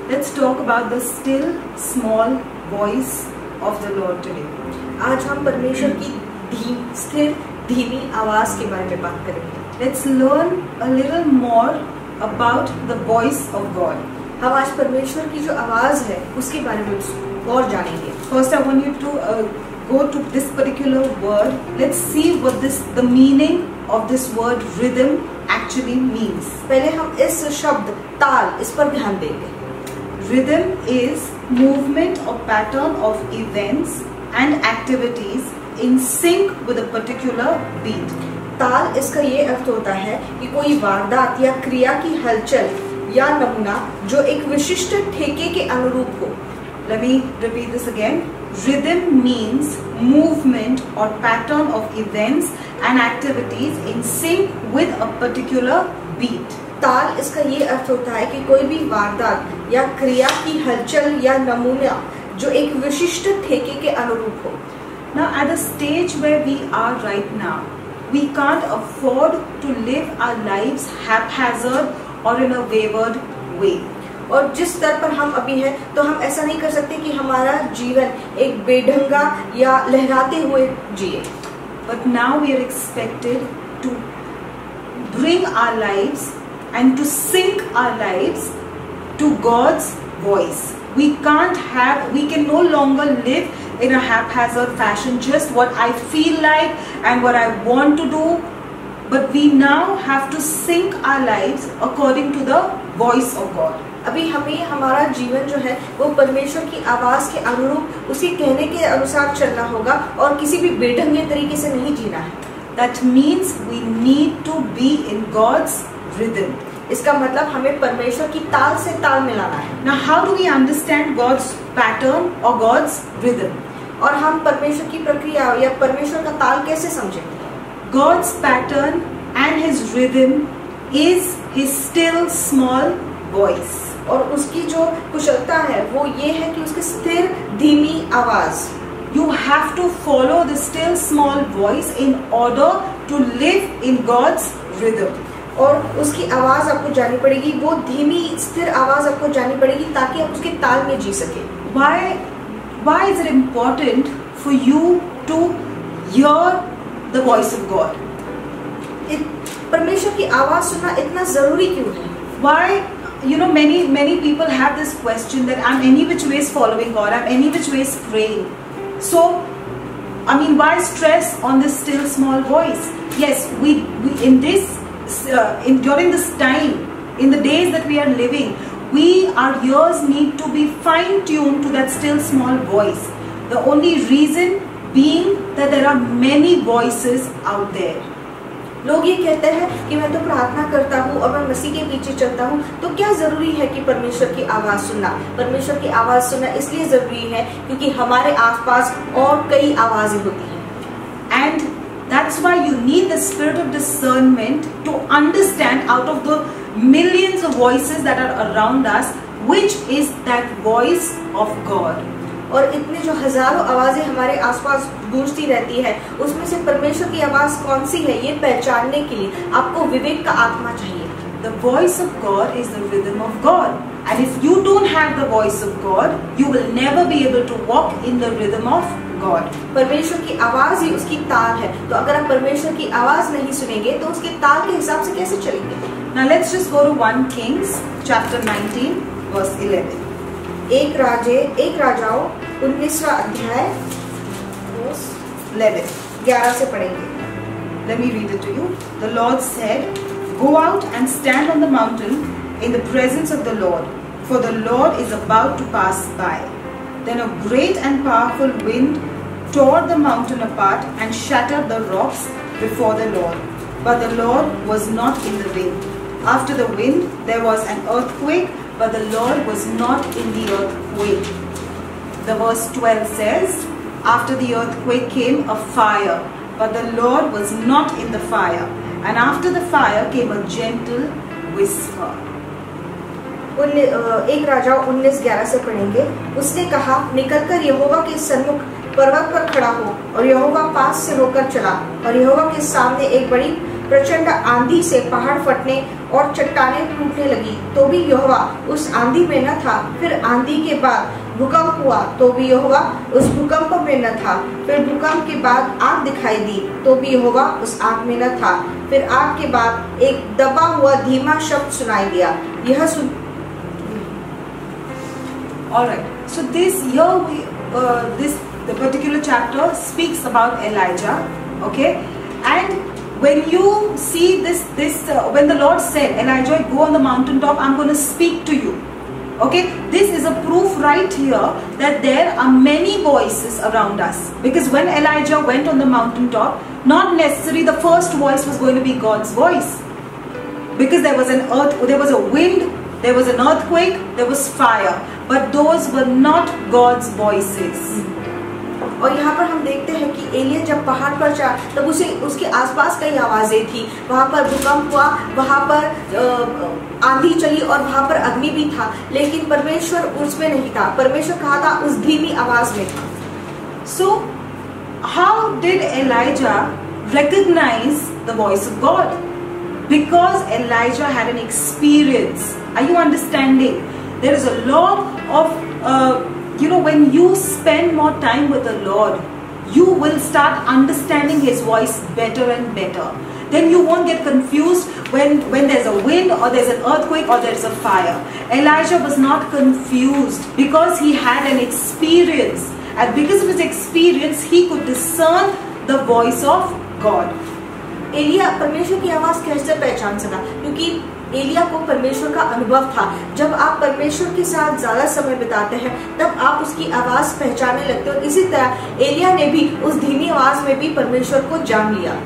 Let's talk about the still small voice of the Lord today. आज हम परमेश्वर की स्थिर धीमी आवाज के बारे में बात करेंगे. Let's learn a little more about the voice of God. हम आज परमेश्वर की जो आवाज है उसके बारे में और जानेंगे. First, I want you to go to this particular word. Let's see what the meaning of this word rhythm actually means. पहले हम इस शब्द ताल इस पर ध्यान देंगे. Rhythm is movement or pattern of events and activities in sync with a particular beat. ताल इसका ये अर्थ होता है कि कोई वारदात या क्रिया की हलचल या नमूना जो एक विशिष्ट ठेके के अनुरूप हो. Let me repeat this again. Rhythm means movement or pattern of events and activities in sync with a particular beat. ताल इसका ये अर्थ होता है कि कोई भी वारदात या क्रिया की हलचल या नमूना जो एक विशिष्ट ठेके के अनुरूप हो. Now at the stage where we are right now, we can't afford to live our lives haphazard or in a wayward way. और जिस स्तर पर हम अभी हैं तो हम ऐसा नहीं कर सकते कि हमारा जीवन एक बेढंगा या लहराते हुए जिए. But now we are expected to bring our lives and to sync our lives to God's voice. We can no longer live in a haphazard fashion, just what I feel like and what I want to do, but we now have to sync our lives according to the voice of God. अभी हमें हमारा जीवन जो है वो परमेश्वर की आवाज के अनुरूप उसके कहने के अनुसार चलना होगा और किसी भी बेढंगे तरीके से नहीं जीना है. That means we need to be in God's rhythm. इसका मतलब हमें परमेश्वर की ताल से ताल मिलाना है. Now how do we understand God's pattern or God's rhythm? और हम परमेश्वर की प्रक्रिया या परमेश्वर का ताल कैसे समझेंगे? God's pattern and His rhythm is His still small voice. और उसकी जो कुशलता है वो ये है कि उसकी स्थिर धीमी आवाज. You have to follow the still small voice in order to live in God's rhythm. और उसकी आवाज आपको जानी पड़ेगी, वो धीमी स्थिर आवाज आपको जानी पड़ेगी ताकि आप उसके ताल में जी सके. Why is it important for you to hear the voice of God? परमेश्वर की आवाज सुनना इतना जरूरी क्यों है? Why? Many people have this question that I'm any which ways following God, I'm any which ways praying. So, why stress on this still small voice? Yes, we in this during this time, in the days that we are living, our ears need to be fine-tuned to that still small voice. The only reason being that there are many voices out there. लोग ये कहते हैं कि मैं तो प्रार्थना करता हूँ और मैं मसीह के पीछे चलता हूँ, तो क्या जरूरी है कि परमेश्वर की आवाज सुनना? परमेश्वर की आवाज सुनना इसलिए जरूरी है क्योंकि हमारे आसपास और कई आवाजें होती हैं. And that's why you need the spirit of discernment to understand out of the millions of voices that are around us, which is that voice of God. और इतने जो हजारों आवाजें हमारे आसपास गूंजती रहती है, उसमें से परमेश्वर की आवाज कौन सी है ये पहचानने के लिए आपको विवेक का आत्मा चाहिए. The voice of God is the rhythm of God. And if you don't have the voice of God, you will never be able to walk in the rhythm of God. परमेश्वर की आवाज ही उसकी ताल है, तो अगर आप परमेश्वर की आवाज नहीं सुनेंगे तो उसके ताल के हिसाब से कैसे चलेंगे? Now let's just go to 1 Kings chapter 19 verse 11. एक राजाओं 19वां अध्याय 11 से पढ़ेंगे. Let me read it to you. The Lord said, "Go out and stand on the mountain in the presence of the Lord, for the Lord is about to pass by." Then a great and powerful wind tore the mountain apart and shattered the rocks before the Lord. But the Lord was not in the wind. After the wind there was an earthquake, but the Lord was not in the earthquake. The verse 12 says, "After the earthquake came a fire, but the Lord was not in the fire. And after the fire came a gentle whisper." एक राजाओं 19:11 से पढ़ेंगे. उसने कहा, निकलकर यहोवा के सन्मुख पर्वत पर खड़ा हो, और यहोवा पास से होकर चला, और यहोवा के सामने एक बड़ी प्रचंड आंधी से पहाड़ फटने और चट्टानें टूटने लगी, तो भी यहोवा उस आंधी में न था। फिर आंधी के बाद भूकंप हुआ, तो भी यहोवा उस भूकंप में न था। फिर भूकंप के बाद आग दिखाई दी, तो भी यहोवा उस आग में न था। फिर आग के बाद एक दबा हुआ धीमा शब्द सुनाई दिया। यह सुन Alright, so the particular chapter speaks about Elijah, okay? And when you see when the Lord said, Elijah, go on the mountaintop, I'm going to speak to you. Okay, this is a proof right here that there are many voices around us. Because when Elijah went on the mountaintop, not necessarily the first voice was going to be God's voice. Because there was a wind, there was an earthquake, there was fire. But those were not God's voices. और यहाँ पर हम देखते हैं कि एलिया जब पहाड़ पर चढ़ा तब उसे उसके आसपास कई आवाजें थी। वहाँ पर भूकंप हुआ, वहाँ पर आंधी चली और वहाँ पर अग्नि भी था, लेकिन परमेश्वर उसमें नहीं था। परमेश्वर कहा था उस धीमी आवाज में था। So how did Elijah recognize the voice of God? Because Elijah had an experience. Are you understanding? There is a lot of when you spend more time with the Lord, you will start understanding His voice better and better. Then you won't get confused when there's a wind or there's an earthquake or there's a fire. Elijah was not confused because he had an experience. And because of his experience, he could discern the voice of God. Elia परमेश्वर की आवाज कैसे पहचान सका? क्योंकि एलिया को परमेश्वर का अनुभव था। जब आप परमेश्वर के साथ ज्यादा समय बिताते हैं तब आप उसकी आवाज पहचानने लगते हो। इसी तरह एलिया ने भी उस धीमी आवाज में भी परमेश्वर को जान लिया।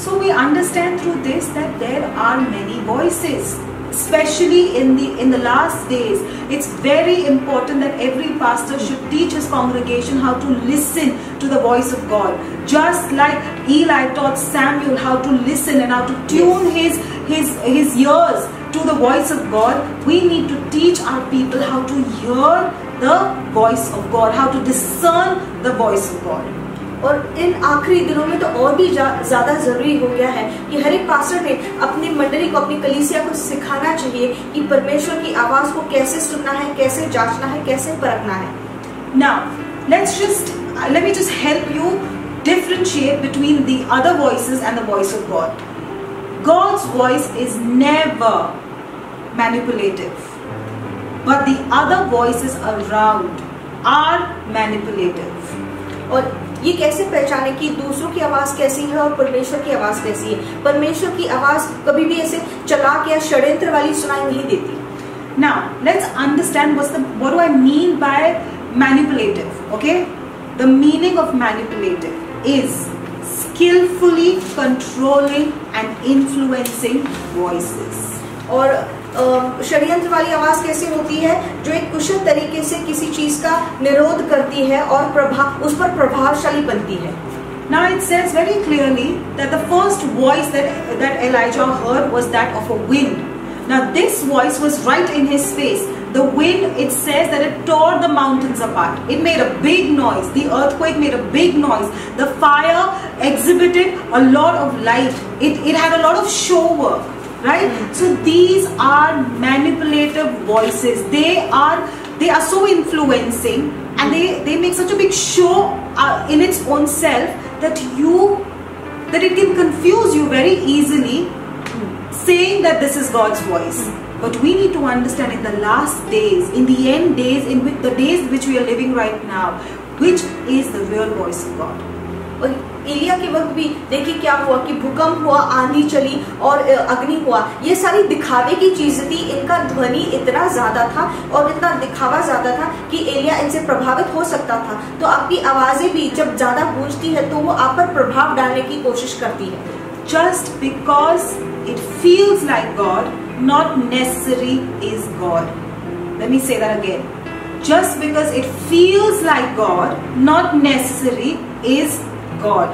So we understand through this that there are many voices, especially in the last days. It's very important that every pastor should teach his congregation how to listen to the voice of God. Just like Eli taught Samuel how to listen and how to tune his ears to the voice of God, we need to teach our people how to hear the voice of God, how to discern the voice of God. और इन आखिरी दिनों में तो और भी ज्यादा जरूरी हो गया है कि हर एक पास्टर ने अपनी मंडली को, अपनी कलीसिया को सिखाना चाहिए कि परमेश्वर की आवाज को कैसे सुनना है, कैसे जांचना है, कैसे परखना है। Now, let me just help you differentiate between the other voices and the voice of God. God's voice is never manipulative, but the other voices around are manipulative. और ये कैसे पहचाने कि दूसरों की आवाज कैसी है और परमेश्वर की आवाज कैसी है? परमेश्वर की आवाज कभी भी ऐसे चालाक या षड्यंत्र वाली सुनाई नहीं देती। Now, let's understand what do I mean by manipulative, okay? The meaning of manipulative is skillfully controlling and influencing voices. और षड्यंत्र वाली आवाज कैसे होती है? जो एक कुशल तरीके से किसी चीज का निरोध करती है और उस पर प्रभावशाली बनती है। Now it says very clearly that the first voice that Elijah heard was that of a wind. Now this voice was right in his face. The wind, it says that it tore the mountains apart. It made a big noise. The earthquake made a big noise. The fire exhibited a lot of light. It had a lot of show work. Right? So these are manipulative voices. They are so influencing, and they make such a big show in its own self that it can confuse you very easily, saying that this is God's voice. But we need to understand in the last days, in the end days, the days which we are living right now, which is the real voice of God. और एलिया के वक्त भी देखिए क्या हुआ कि भूकंप हुआ, आंधी चली और अग्नि हुआ। ये सारी दिखावे की चीजें थी। इनका ध्वनि इतना ज्यादा था और इतना दिखावा ज्यादा था कि एलिया इनसे प्रभावित हो सकता था। तो आपकी आवाजें भी जब ज्यादा गूंजती है तो वो आप पर प्रभाव डालने की कोशिश करती है। Just because it feels like God, not necessarily is God. Let me say that again. Just because it feels like God, not necessarily is God.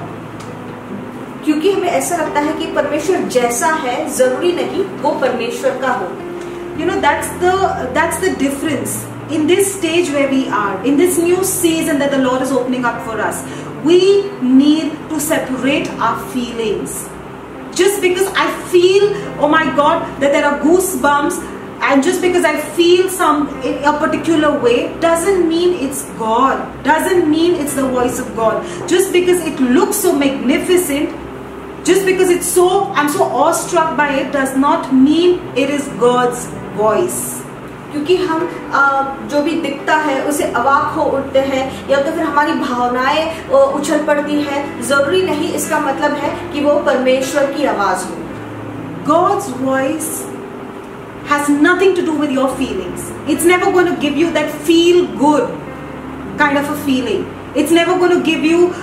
क्योंकि हमें ऐसा लगता है कि परमेश्वर जैसा है जरूरी नहीं वो परमेश्वर का हो। You know, that's the difference in this stage where we are, in this new season that the Lord is opening up for us. We need to separate our feelings. Just because I feel, oh my God, that there are goosebumps, and just because I feel a particular way, doesn't mean it's God. Doesn't mean it's the voice of God. Just because it looks so magnificent, just because I'm so awestruck by it, does not mean it is God's voice. क्योंकि हम जो भी दिखता है उसे अवाक हो उठते हैं, या तो फिर हमारी भावनाएं उछल पड़ती है, जरूरी नहीं इसका मतलब है कि वो परमेश्वर की आवाज हो. God's voice has nothing to do with your feelings. It's never going to give you that feel good kind of a feeling. It's never going to give you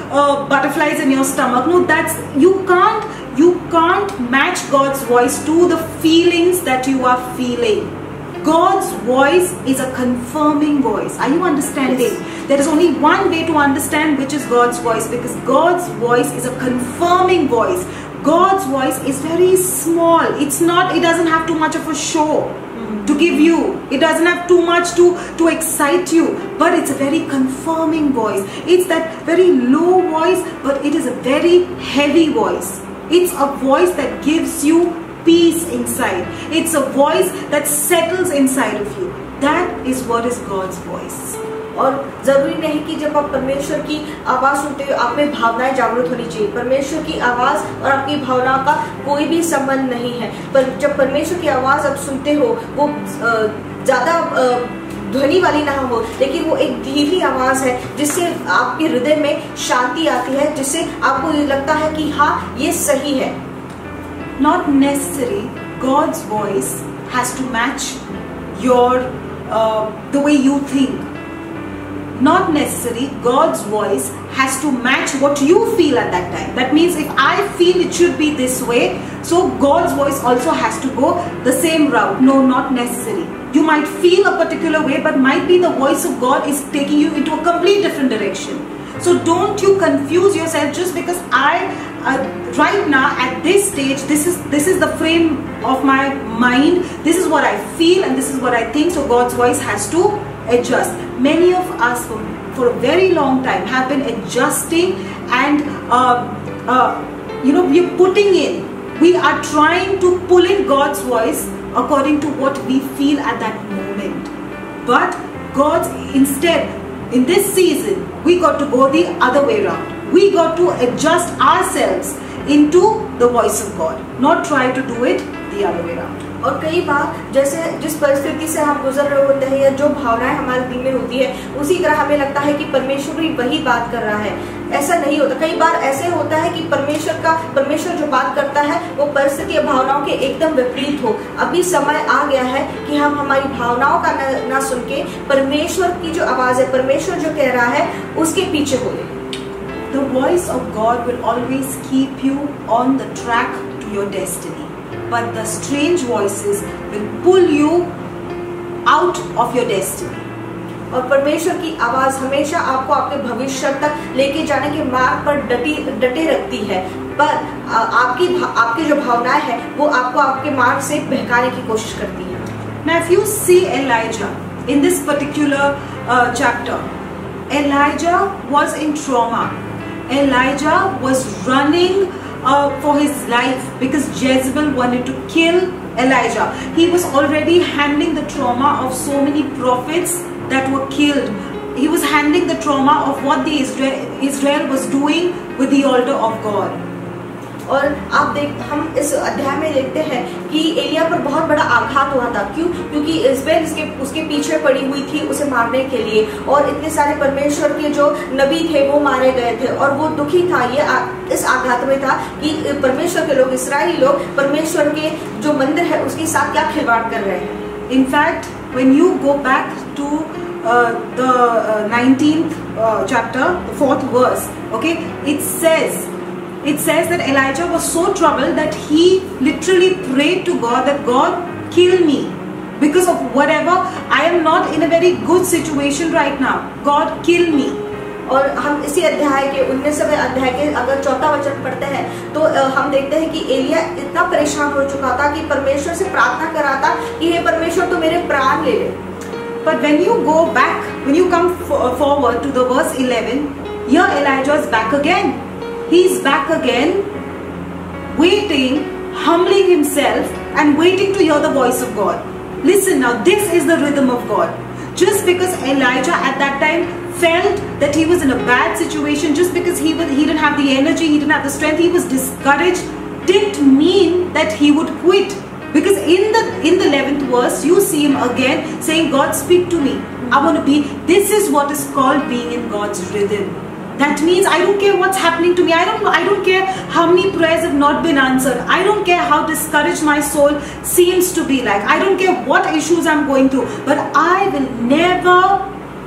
butterflies in your stomach. No, you can't match God's voice to the feelings that you are feeling. God's voice is a confirming voice. Are you understanding? Yes. There is only one way to understand which is God's voice, because God's voice is a confirming voice. God's voice is very small. It doesn't have too much of a show to give you. It doesn't have too much to excite you, but it's a very confirming voice. It's that very low voice, but it is a very heavy voice. It's a voice that gives you peace inside. It's a voice that settles inside of you. That is what is God's voice. और जरूरी नहीं कि जब आप परमेश्वर की आवाज सुनते हो आप में भावनाएं जागृत होनी चाहिए. परमेश्वर की आवाज और आपकी भावनाओं का कोई भी संबंध नहीं है. पर जब परमेश्वर की आवाज आप सुनते हो, वो ज्यादा ध्वनि वाली ना हो, लेकिन वो एक धीमी आवाज है जिससे आपके हृदय में शांति आती है, जिससे आपको ये लगता है कि हाँ, ये सही है. Not necessarily God's voice has to match the way you think. Not necessarily God's voice has to match what you feel at that time. That means if I feel it should be this way, so God's voice also has to go the same route. No, not necessarily. You might feel a particular way, but might be the voice of God is taking you into a complete different direction. So don't you confuse yourself just because right now at this stage, this is the frame of my mind, this is what I feel and this is what I think, so God's voice has to adjust. Many of us for a very long time have been adjusting and we are putting in, we are trying to pull in God's voice according to what we feel at that moment. But instead, in this season, we got to go the other way around. We got to adjust ourselves into the voice of God, not try to do it the other way around. और कई बार जैसे जिस परिस्थिति से हम गुजर रहे होते हैं या जो भावनाएं हमारे दिल में होती है, उसी तरह हमें लगता है कि परमेश्वर भी वही बात कर रहा है. ऐसा नहीं होता. कई बार ऐसे होता है कि परमेश्वर जो बात करता है वो परिस्थिति या भावनाओं के एकदम विपरीत हो. अभी समय आ गया है कि हम हमारी भावनाओं का ना सुन के परमेश्वर की जो आवाज है, परमेश्वर जो कह रहा है, उसके पीछे हो. The voice of God will always keep you on the track to your destiny, but the strange voices will pull you out of your destiny. और परमेश्वर की आवाज हमेशा आपको आपके भविष्य तक लेके जाने के मार्ग पर डटे रखती है, पर आपकी जो भावनाएं हैं वो आपको आपके मार्ग से बहकाने की कोशिश करती है. Now if you see Elijah in this particular chapter, Elijah was in trauma. Elijah was running for his life because Jezebel wanted to kill Elijah. He was already handling the trauma of so many prophets that were killed. He was handling the trauma of what the Israel was doing with the altar of God. और हम इस अध्याय में देखते हैं कि एलिया पर बहुत बड़ा आघात हुआ था. क्यों? क्योंकि इज़राइल उसके पीछे पड़ी हुई थी उसे मारने के लिए, और इतने सारे परमेश्वर के जो नबी थे वो मारे गए थे, और वो दुखी था. ये इस आघात में था कि परमेश्वर के लोग, इस्राएली लोग, परमेश्वर के जो मंदिर है उसके साथ क्या खिलवाड़ कर रहे हैं. In fact when you go back to the 19th chapter, the 4th verse, okay, it says that Elijah was so troubled that he literally prayed to God that God kill me because of whatever. I am not in a very good situation right now. God kill me. और हम इसी अध्याय के 19वें अध्याय के अगर 4था वचन पढ़ते हैं तो हम देखते हैं कि एलिया इतना परेशान हो चुका था कि परमेश्वर से प्रार्थना कर रहा था कि हे परमेश्वर तो मेरे प्राण ले ले. But when you go back, when you come forward to the verse 11, here Elijah is back again. He is back again waiting, humbling himself and waiting to hear the voice of God. Listen now, this is the rhythm of God. Just because Elijah at that time felt that he was in a bad situation, just because he didn't have the energy, he didn't have the strength, he was discouraged, didn't mean that he would quit. Because in the 11th verse, you see him again saying, God, speak to me. I want to be. This is what is called being in God's rhythm. That means I don't care what's happening to me. I don't care how many prayers have not been answered. I don't care how discouraged my soul seems to be like. I don't care what issues I'm going through. But I will never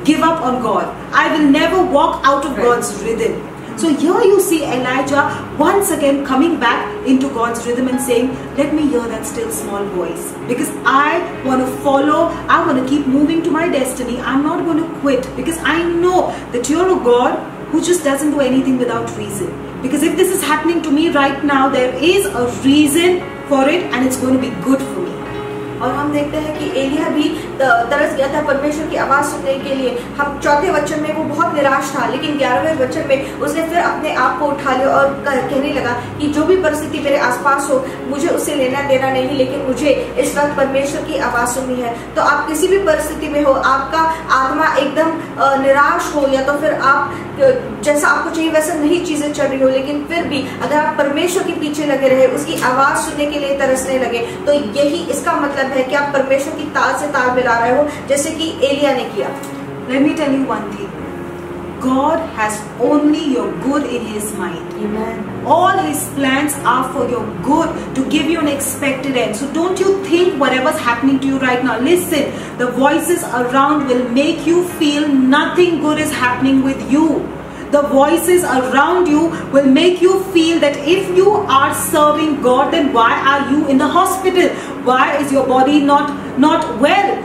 give up on God. I will never walk out of God's rhythm. So here you see Elijah once again coming back into God's rhythm and saying, let me hear that still small voice. Because I want to follow, I want to keep moving to my destiny. I'm not going to quit, because I know that you're a God who just doesn't do anything without reason. Because if this is happening to me right now, there is a reason for it and it's going to be good for me. और हम देखते हैं कि एलिया भी तरस गया था परमेश्वर की आवाज सुनने के लिए। हम 4वें वचन में वो बहुत निराश था, लेकिन 11वें वचन में उसने फिर अपने आप को उठा लिया और कहने लगा कि जो भी परिस्थिति मेरे आसपास हो, मुझे उससे लेना देना नहीं, लेकिन मुझे इस वक्त परमेश्वर की आवाज सुननी है। तो आप किसी भी परिस्थिति में हो, आपका आत्मा एकदम निराश हो, या तो फिर आप जैसा आपको चाहिए वैसा नहीं चीजें चल रही हो, लेकिन फिर भी अगर आप परमेश्वर के पीछे लगे रहे, उसकी आवाज सुनने के लिए तरसने लगे, तो यही इसका मतलब है कि आप परमेश्वर की तार से तार मिला रहे हो, जैसे कि एलिया ने किया। Let me tell you one thing. God has only your good in his mind. Amen. All his plans are for your good, to give you an expected end. So don't you think whatever's happening to you right now, listen, the voices around will make you feel nothing good is happening with you. The voices around you will make you feel that if you are serving God, then why are you in the hospital? Why is your body not well?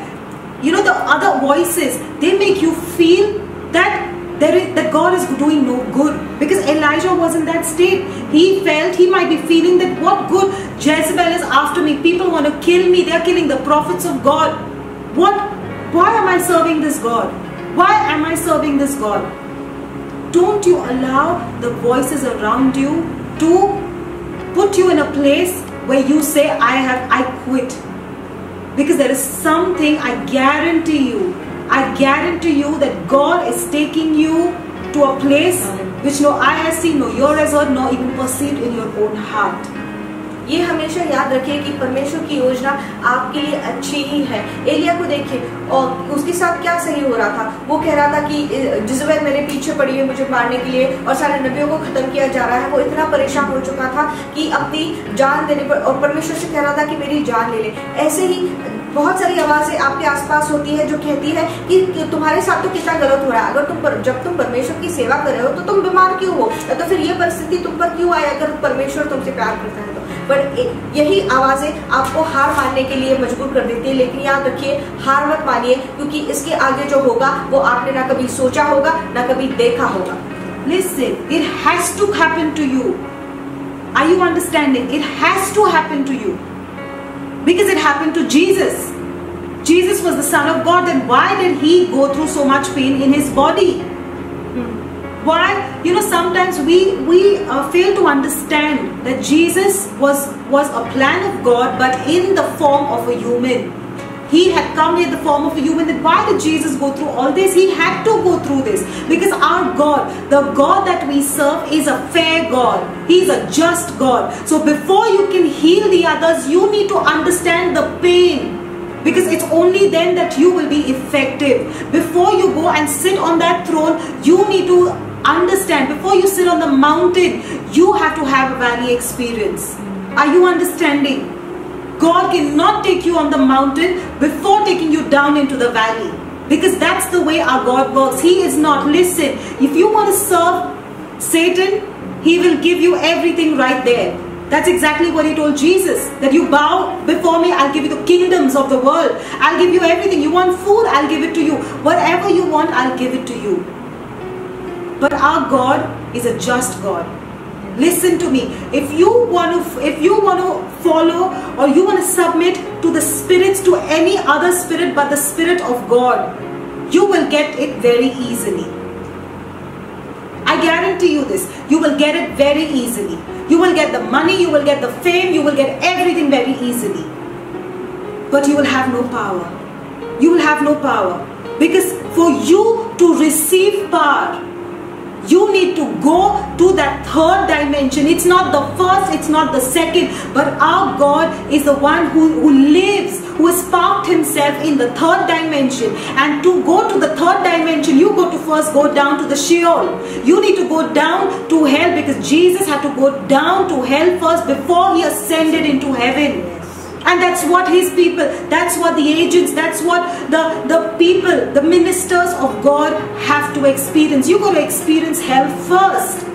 You know, the other voices, they make you feel that that God is doing no good. Because Elijah was in that state. He felt, he might be feeling that what good, Jezebel is after me. People want to kill me. They are killing the prophets of God. Why am I serving this God? Why am I serving this God? Don't you allow the voices around you to put you in a place where you say, I quit. Because there is something, I guarantee you that God is taking you to a place which no eye has seen, no ear has heard, nor even perceived in your own heart. ये हमेशा याद रखिए कि परमेश्वर की योजना आपके लिए अच्छी ही है। एलिया को देखिए, और उसके साथ क्या सही हो रहा था। वो कह रहा था कि जिज़बेल मेरे पीछे पड़ी है मुझे मारने के लिए, और सारे नबियों को खत्म किया जा रहा है। वो इतना परेशान हो चुका था कि अपनी जान देने पर, और परमेश्वर से कह रहा था कि मेरी जान ले ले। ऐसे ही बहुत सारी आवाजें आपके आसपास होती है जो कहती है कि तुम्हारे साथ तो कितना गलत हो रहा है। अगर जब तुम परमेश्वर की सेवा कर रहे हो तो तुम बीमार क्यों हो, या तो फिर ये परिस्थिति तुम पर क्यों आई अगर परमेश्वर तुमसे प्यार करता है तो। बट यही आवाजें आपको हार मानने के लिए मजबूर कर देती है। लेकिन याद रखिए, हार मत मानिए, क्योंकि इसके आगे जो होगा वो आपने ना कभी सोचा होगा ना कभी देखा होगा। Listen, it has to happen to you. Are you understanding? It has to happen to you. Because it happened to Jesus. Jesus was the Son of God, then why did he go through so much pain in his body? Why? You know, sometimes we fail to understand that Jesus was a plan of God, but in the form of a human. He had come in the form of a human. Then why did Jesus go through all this? He had to go through this because our God, the God that we serve, is a fair God. He is a just God. So before you can heal the others, you need to understand the pain. Because it's only then that you will be effective. Before you go and sit on that throne, you need to understand. Before you sit on the mountain, you have to have a valley experience. Are you understanding? God cannot take you on the mountain before taking you down into the valley. Because that's the way our God works. He is not, listen, if you want to serve Satan, he will give you everything right there. That's exactly what he told Jesus. That you bow before me, I'll give you the kingdoms of the world. I'll give you everything. You want food, I'll give it to you. Whatever you want, I'll give it to you. But our God is a just God. Listen to me. If you want to follow or you want to submit to the spirits, to any other spirit but the Spirit of God, you will get it very easily. I guarantee you this. You will get it very easily. You will get the money, you will get the fame, you will get everything very easily. But you will have no power. You will have no power. Because for you to receive power, you need to go to that third dimension. It's not the first, it's not the second, but our God is the one who lives, who has parked himself in the third dimension. And to go to the third dimension, you got to first go down to the Sheol. You need to go down to hell, because Jesus had to go down to hell first before he ascended into heaven. And that's what his people, that's what the agents, that's what the people, the ministers of God have to experience. You got to experience hell first.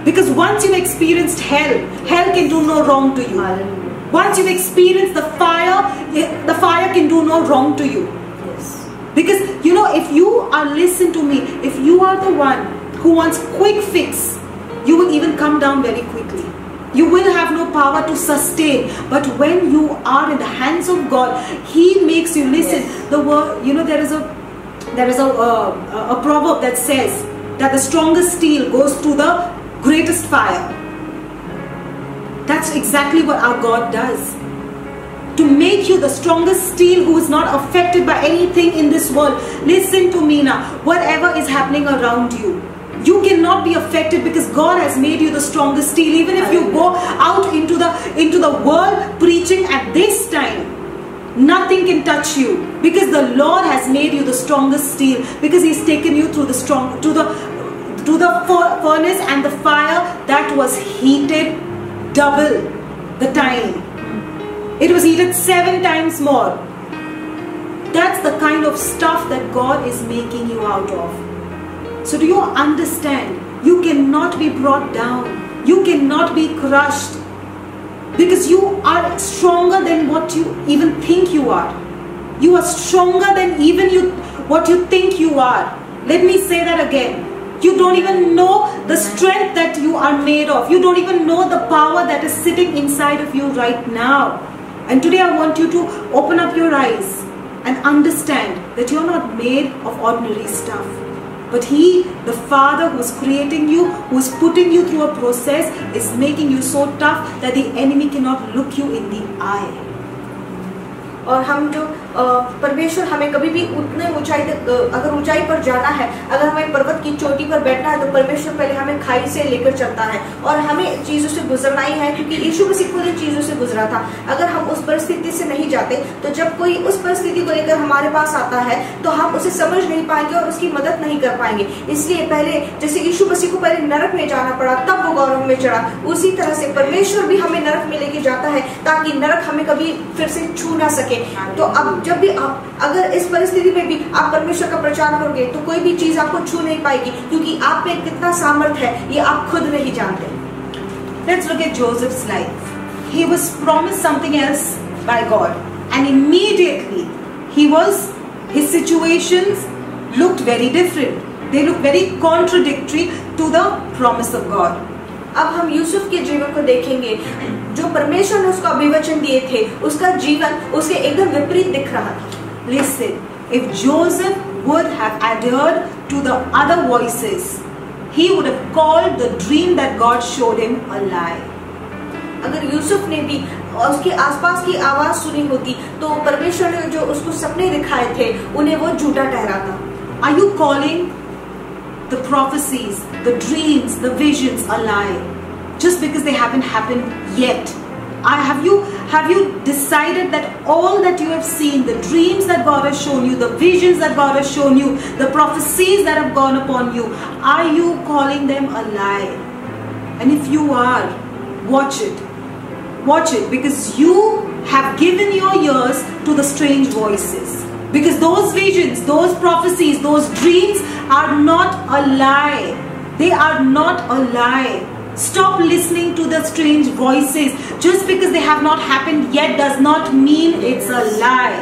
Because once you've experienced hell, hell can do no wrong to you. Once you've experienced the fire can do no wrong to you. Yes. Because, you know, if you are, listen to me, if you are the one who wants quick fix, you will even come down very quickly. You will have no power to sustain. But when you are in the hands of God, he makes you listen. Yes. The word, you know, there is a proverb that says that the strongest steel goes through the greatest fire. That's exactly what our God does. To make you the strongest steel who is not affected by anything in this world. Listen to me now. Whatever is happening around you, you cannot be affected, because God has made you the strongest steel. Even if you go out into the world preaching at this time, nothing can touch you, because the Lord has made you the strongest steel, because he's taken you through the furnace and the fire that was heated double the time. It was heated 7 times more. That's the kind of stuff that God is making you out of. So do you understand? You cannot be brought down. You cannot be crushed. Because you are stronger than what you even think you are. You are stronger than even what you think you are. Let me say that again. You don't even know the strength that you are made of. You don't even know the power that is sitting inside of you right now. And today I want you to open up your eyes and understand that you're not made of ordinary stuff. But he, the Father who is creating you, who is putting you through a process, is making you so tough that the enemy cannot look you in the eye. और हम जो परमेश्वर हमें कभी भी उतने ऊंचाई तक, अगर ऊंचाई पर जाना है, अगर हमें पर्वत की चोटी पर बैठना है, तो परमेश्वर पहले हमें खाई से लेकर चलता है और हमें चीजों से गुजरना ही है, क्योंकि यीशु मसीह खुद इन चीजों से गुजरा था। अगर हम उस परिस्थिति से नहीं जाते, तो जब कोई उस परिस्थिति को लेकर हमारे पास आता है, तो हम उसे समझ नहीं पाएंगे और उसकी मदद नहीं कर पाएंगे। इसलिए पहले, जैसे यीशु मसीह को पहले नरक में जाना पड़ा, तब वो गौरव में चढ़ा, उसी तरह से परमेश्वर भी हमें नरक में लेके जाता है, ताकि नरक हमें कभी फिर से छू ना सके। तो अब जब भी आप, अगर इस परिस्थिति में भी आप परमेश्वर का प्रचार करोगे, तो कोई भी चीज आपको छू नहीं पाएगी, क्योंकि आप में कितना सामर्थ्य है ये आप खुद नहीं जानते। Let's look at Joseph's life. He was promised something else by God, and immediately his situations looked very different. They looked very contradictory to the promise of God. अब हम यूसुफ के जीवन को देखेंगे। जो परमेश्वर ने उसको अभिवचन दिए थे, उसका जीवन उसे एकदम विपरीत दिख रहा था। Listen, if Joseph would have adhered to the other voices, he would have called the dream that God showed him a lie. अगर यूसुफ ने भी उसके आसपास की आवाज सुनी होती, तो परमेश्वर ने जो उसको सपने दिखाए थे, उन्हें वो झूठा ठहराता। Are you calling the prophecies, the dreams, the visions a lie, just because they haven't happened yet? Have you decided that all that you have seen, the dreams that God has shown you, the visions that God has shown you, the prophecies that have gone upon you, are you calling them a lie? And if you are, watch it. Watch it, because you have given your ears to the strange voices. Because those visions, those prophecies, those dreams are not a lie. They are not a lie. Stop listening to the strange voices. Just because they have not happened yet does not mean it's a lie.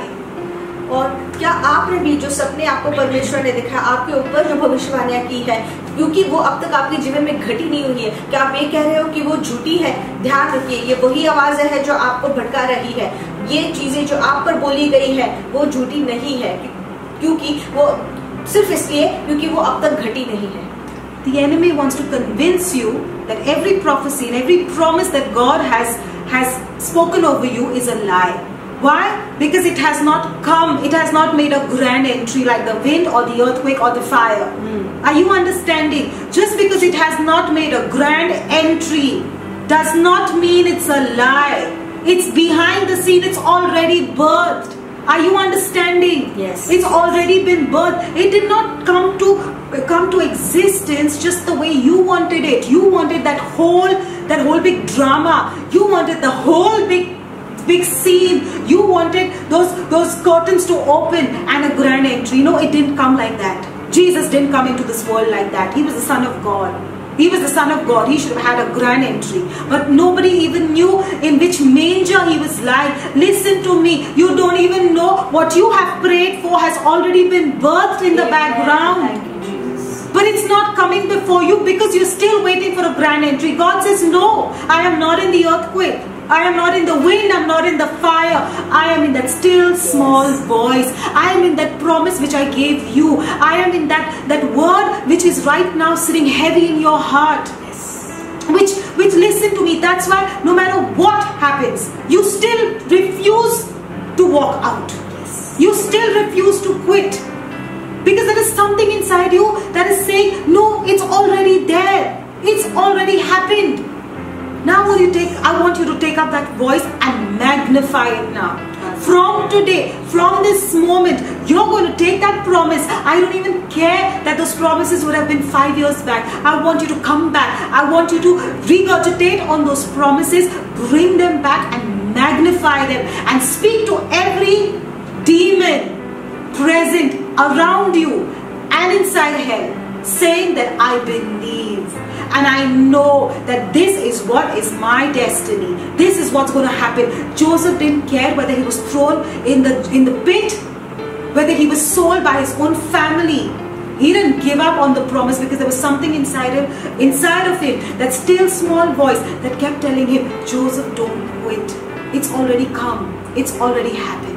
और क्या आपने भी जो सपने आपको परमेश्वर ने दिखाया, आपके ऊपर जो भविष्यवाणियां की है, क्योंकि वो अब तक आपके जीवन में घटी नहीं हुई है, क्या आप ये कह रहे हो कि वो झूठी है? ध्यान रखिए, ये वही आवाज है जो आपको भटका रही है। ये चीजें जो आप पर बोली गई है, वो झूठी नहीं है, क्योंकि वो सिर्फ इसलिए क्योंकि वो अब तक घटी नहीं है। the enemy wants to convince you that every prophecy and every promise that God has spoken over you is a lie. Why? Because it has not come, it has not made a grand entry like the wind or the earthquake or the fire. Are you understanding? Just because it has not made a grand entry does not mean it's a lie. It's behind the scene, it's already birthed. Are you understanding? Yes. It's already been birthed. It did not come to existence just the way you wanted it. You wanted that whole big drama. You wanted the whole big scene. You wanted those curtains to open and a grand entry. No, it didn't come like that. Jesus didn't come into this world like that. He was the Son of God. He was the Son of God. He should have had a grand entry. But nobody even knew in which manger he was lying. Listen to me. You don't even know what you have prayed for has already been birthed in the background. Thank you, Jesus. But it's not coming before you because you're still waiting for a grand entry. God says, no, I am not in the earthquake. I am not in the wind, I am not in the fire. I am in that still small voice. I am in that promise which I gave you. I am in that word which is right now sitting heavy in your heart. Which listen to me, that's why no matter what happens, you still refuse to walk out. You still refuse to quit. Because there is something inside you that is saying, no, it's already there. It's already happened. Now I want you to take up that voice and magnify it now. From today, from this moment, you're going to take that promise. I don't even care that those promises would have been 5 years back. I want you to come back. I want you to regurgitate on those promises, bring them back and magnify them and speak to every demon present around you and inside hell, saying that I believe. And I know that this is what is my destiny. This is what's going to happen. Joseph didn't care whether he was thrown in the pit, whether he was sold by his own family. He didn't give up on the promise because there was something inside of him, that still small voice that kept telling him, Joseph, don't quit. It's already come. It's already happened.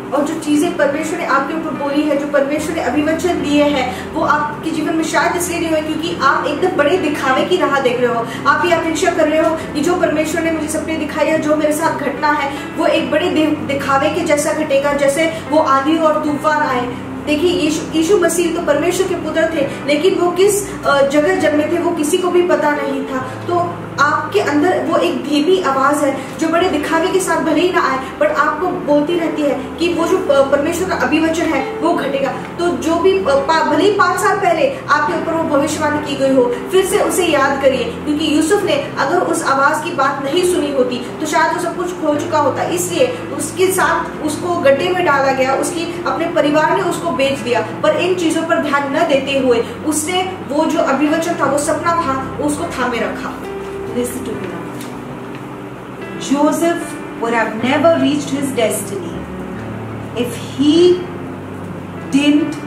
और जो चीजें परमेश्वर ने आपके ऊपर बोली है, जो परमेश्वर ने अभिवचन दिए हैं, वो आपके जीवन में शायद इसलिए नहीं हुए क्योंकि आप एकदम बड़े दिखावे की राह देख रहे हो। आप ये अपेक्षा कर रहे हो कि जो परमेश्वर ने मुझे सपने दिखाई है, जो मेरे साथ घटना है, वो एक बड़े दिखावे के जैसा घटेगा, जैसे वो आंधी और तूफान आए। देखिए, यीशु मसीह तो परमेश्वर के पुत्र थे, लेकिन वो किस जगह जन्मे थे वो किसी को भी पता नहीं था। तो आपके अंदर वो एक धीमी आवाज है जो बड़े दिखावे के साथ भले ही ना आए, बट आपको बोलती रहती है कि वो जो परमेश्वर का अभिवचन है वो घटेगा। तो जो भी भले ही 5 साल पहले आपके ऊपर वो भविष्यवाणी की गई हो, फिर से उसे याद करिए, क्योंकि यूसुफ ने अगर उस आवाज की बात नहीं सुनी होती तो शायद वो सब कुछ खो चुका होता। इसलिए उसके साथ उसको गड्ढे में डाला गया, उसकी अपने परिवार ने उसको बेच दिया, पर इन चीजों पर ध्यान न देते हुए उसने वो जो अभिवचन था, वो सपना था, उसको थामे रखा। Listen to me now. Joseph would have never reached his destiny if he didn't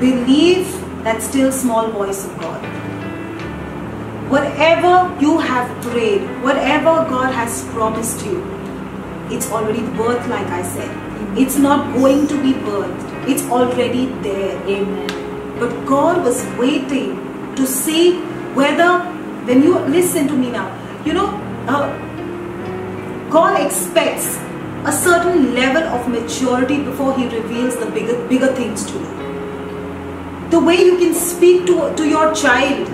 believe that still small voice of God. Whatever you have prayed, whatever God has promised you, it's already birthed, like I said. It's not going to be birthed. It's already there. Amen. But God was waiting to see whether, when you listen to me now, you know, God expects a certain level of maturity before He reveals the bigger things to you. The way you can speak to your child,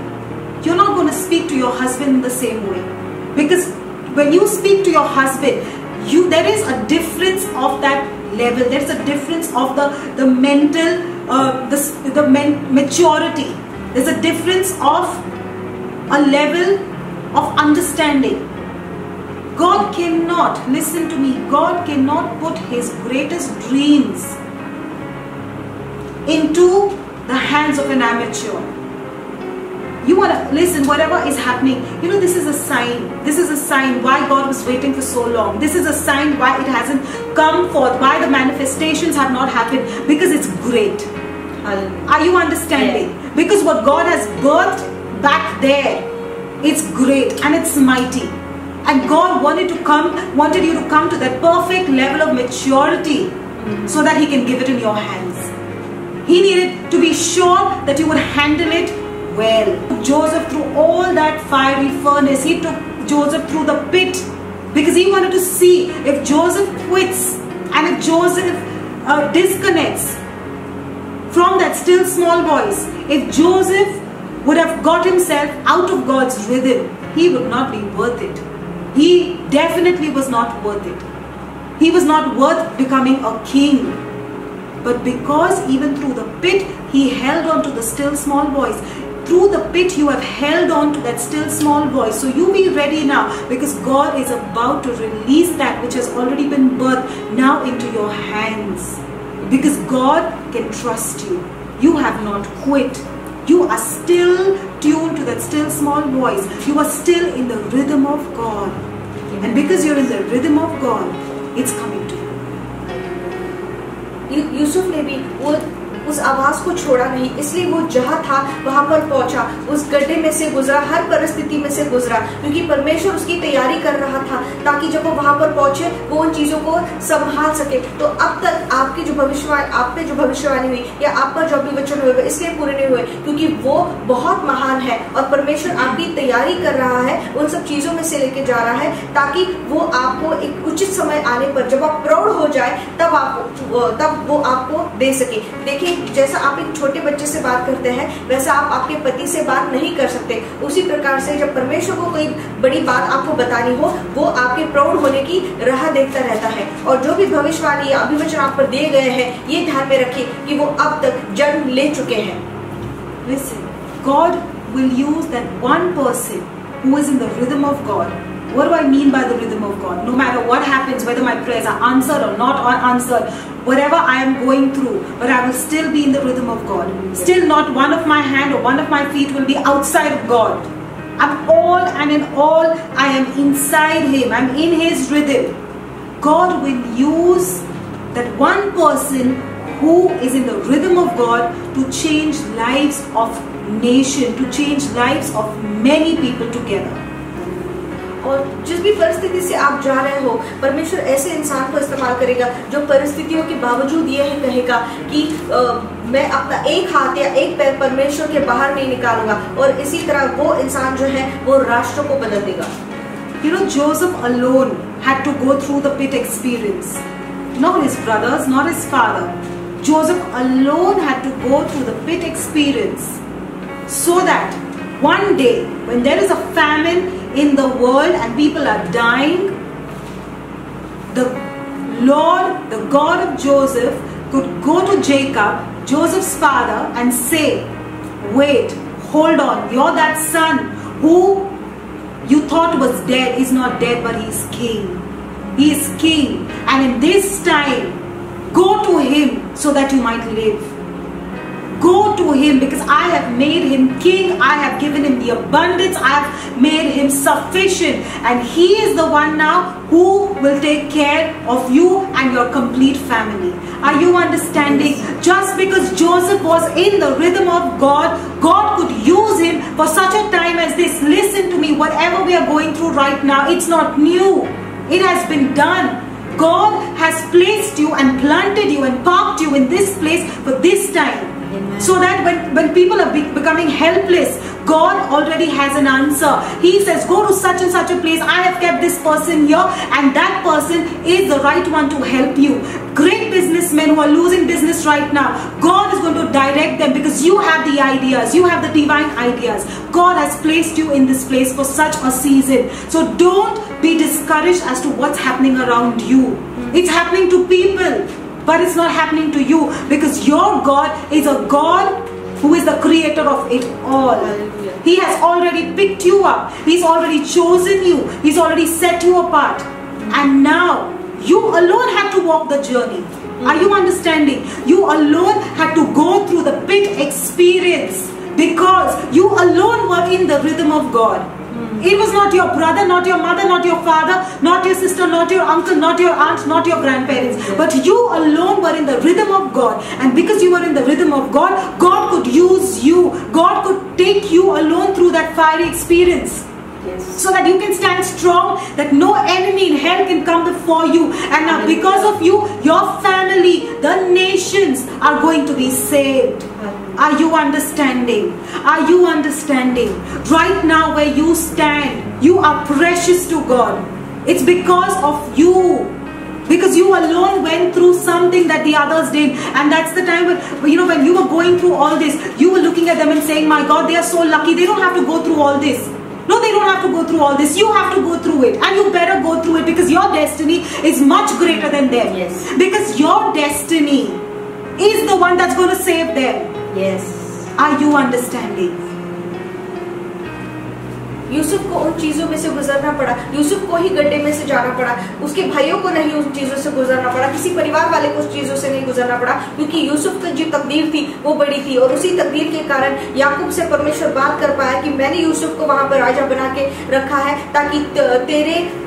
you're not going to speak to your husband in the same way. Because when you speak to your husband, there is a difference of that level. There is a difference of the mental, maturity. There's a difference of a level of understanding. God cannot, listen to me, God cannot put His greatest dreams into the hands of an amateur. You want to listen, whatever is happening, you know, this is a sign. This is a sign why God was waiting for so long. This is a sign why it hasn't come forth, why the manifestations have not happened, because it's great. Are you understanding? Yeah. Because what God has birthed back there, it's great and it's mighty. And God wanted you to come to that perfect level of maturity so that He can give it in your hands. He needed to be sure that you would handle it well. Joseph through all that fiery furnace. He took Joseph through the pit because he wanted to see if Joseph quits and if Joseph disconnects from that still small voice. If Joseph would have got himself out of God's rhythm, he would not be worth it. He definitely was not worth it. He was not worth becoming a king. But because even through the pit, he held on to the still small voice. Through the pit, you have held on to that still small voice. So you be ready now, because God is about to release that which has already been birthed now into your hands. Because God can trust you. You have not quit. You are still tuned to that still small voice. You are still in the rhythm of God. And because you're in the rhythm of God, it's coming to you. Yusuf ने भी वो उस आवाज को छोड़ा नहीं, इसलिए वो जहां था वहां पर पहुंचा, उस गड्ढे में से गुजरा, हर परिस्थिति में से गुजरा, क्योंकि परमेश्वर उसकी तैयारी कर रहा था ताकि जब वो वहां पर पहुंचे वो उन चीजों को संभाल सके। तो अब तक आपकी जो आप पे जो भविष्यवाणी हुई या आप पर जो भी वचन हुए इसलिए पूरे नहीं हुए क्योंकि वो बहुत महान है और परमेश्वर आपकी तैयारी कर रहा है, उन सब चीजों में से लेके जा रहा है ताकि वो आपको एक उचित समय आने पर जब आप प्रौढ़ हो जाए तब वो आपको दे सके। देखिए, जैसा आप एक छोटे बच्चे से बात करते हैं वैसा आप आपके पति से बात नहीं कर सकते। उसी प्रकार से जब परमेश्वर को कोई बड़ी बात आपको बतानी हो वो आपके प्रौढ़ होने की राह देखता रहता है। और जो भी भविष्यवाणी या अभिवचन आप पर दिए गए हैं ये ध्यान में रखिए कि वो अब तक जन्म ले चुके हैं। Listen, God will use that one person who is in the rhythm of God. What do I mean by the rhythm of God? No matter what happens, whether my prayers are answered or not answered, whatever I am going through, but I will still be in the rhythm of God. Still not one of my hand or one of my feet will be outside of God. I'm all and in all, I am inside Him. I'm in His rhythm. God will use that one person who is in the rhythm of God to change lives of nation, to change lives of many people together. और जिस भी परिस्थिति से आप जा रहे हो परमेश्वर ऐसे इंसान को इस्तेमाल करेगा जो परिस्थितियों के बावजूद ये है कहेगा कि मैं अपना एक हाथ या एक पैर परमेश्वर के बाहर नहीं निकालूंगा, और इसी तरह वो इंसान जो है वो राष्ट्र को बदल देगा। You know, Joseph alone had to go through the pit experience. Not his brothers, not his father. Joseph alone had to go through the pit experience so that one day when there is a famine in the world and people are dying, the Lord, the God of Joseph, could go to Jacob, Joseph's father, and say, wait, hold on, you're that son who you thought was dead is not dead, but he's king. He is king, and in this time go to him so that you might live. Go to him because I have made him king. I have given him the abundance. I have made him sufficient. And he is the one now who will take care of you and your complete family. Are you understanding? Just because Joseph was in the rhythm of God, God could use him for such a time as this. Listen to me, whatever we are going through right now, it's not new. It has been done. God has placed you and planted you and parked you in this place for this time. Amen. So that when people are becoming helpless, God already has an answer. He says, go to such and such a place. I have kept this person here, and that person is the right one to help you. Great businessmen who are losing business right now, God is going to direct them because you have the ideas. You have the divine ideas. God has placed you in this place for such a season. So don't be discouraged as to what's happening around you. It's happening to people, but it's not happening to you because your God is a God who is the creator of it all. Hallelujah. He has already picked you up. He's already chosen you. He's already set you apart. And now you alone have to walk the journey. Are you understanding? You alone had to go through the pit experience because you alone were in the rhythm of God. It was not your brother, not your mother, not your father, not your sister, not your uncle, not your aunt, not your grandparents. But you alone were in the rhythm of God. And because you were in the rhythm of God, God could use you. God could take you alone through that fiery experience. Yes. So that you can stand strong, that no enemy in hell can come before you. And now because of you, your family, the nations are going to be saved. Are you understanding? Are you understanding? Right now where you stand, you are precious to God. It's because of you. Because you alone went through something that the others did. And that's the time when, when you were going through all this, you were looking at them and saying, my God, they are so lucky. They don't have to go through all this. No, they don't have to go through all this. You have to go through it. And you better go through it because your destiny is much greater than them. Yes. Because your destiny is the one that's going to save them. Yes. Are you understanding? Yusuf को उन चीजों में से गुजरना पड़ा, यूसुफ को ही गड्ढे में से जाना पड़ा, उसके भाइयों को नहीं उन चीजों से गुजरना पड़ा, किसी परिवार वाले को उस चीजों से नहीं गुजरना पड़ा, क्योंकि यूसुफ की जो तकदीर थी वो बड़ी थी। और उसी तकदीर के कारण याकूब से परमेश्वर बात कर पाया कि मैंने यूसुफ को वहां पर राजा बना के रखा है ताकि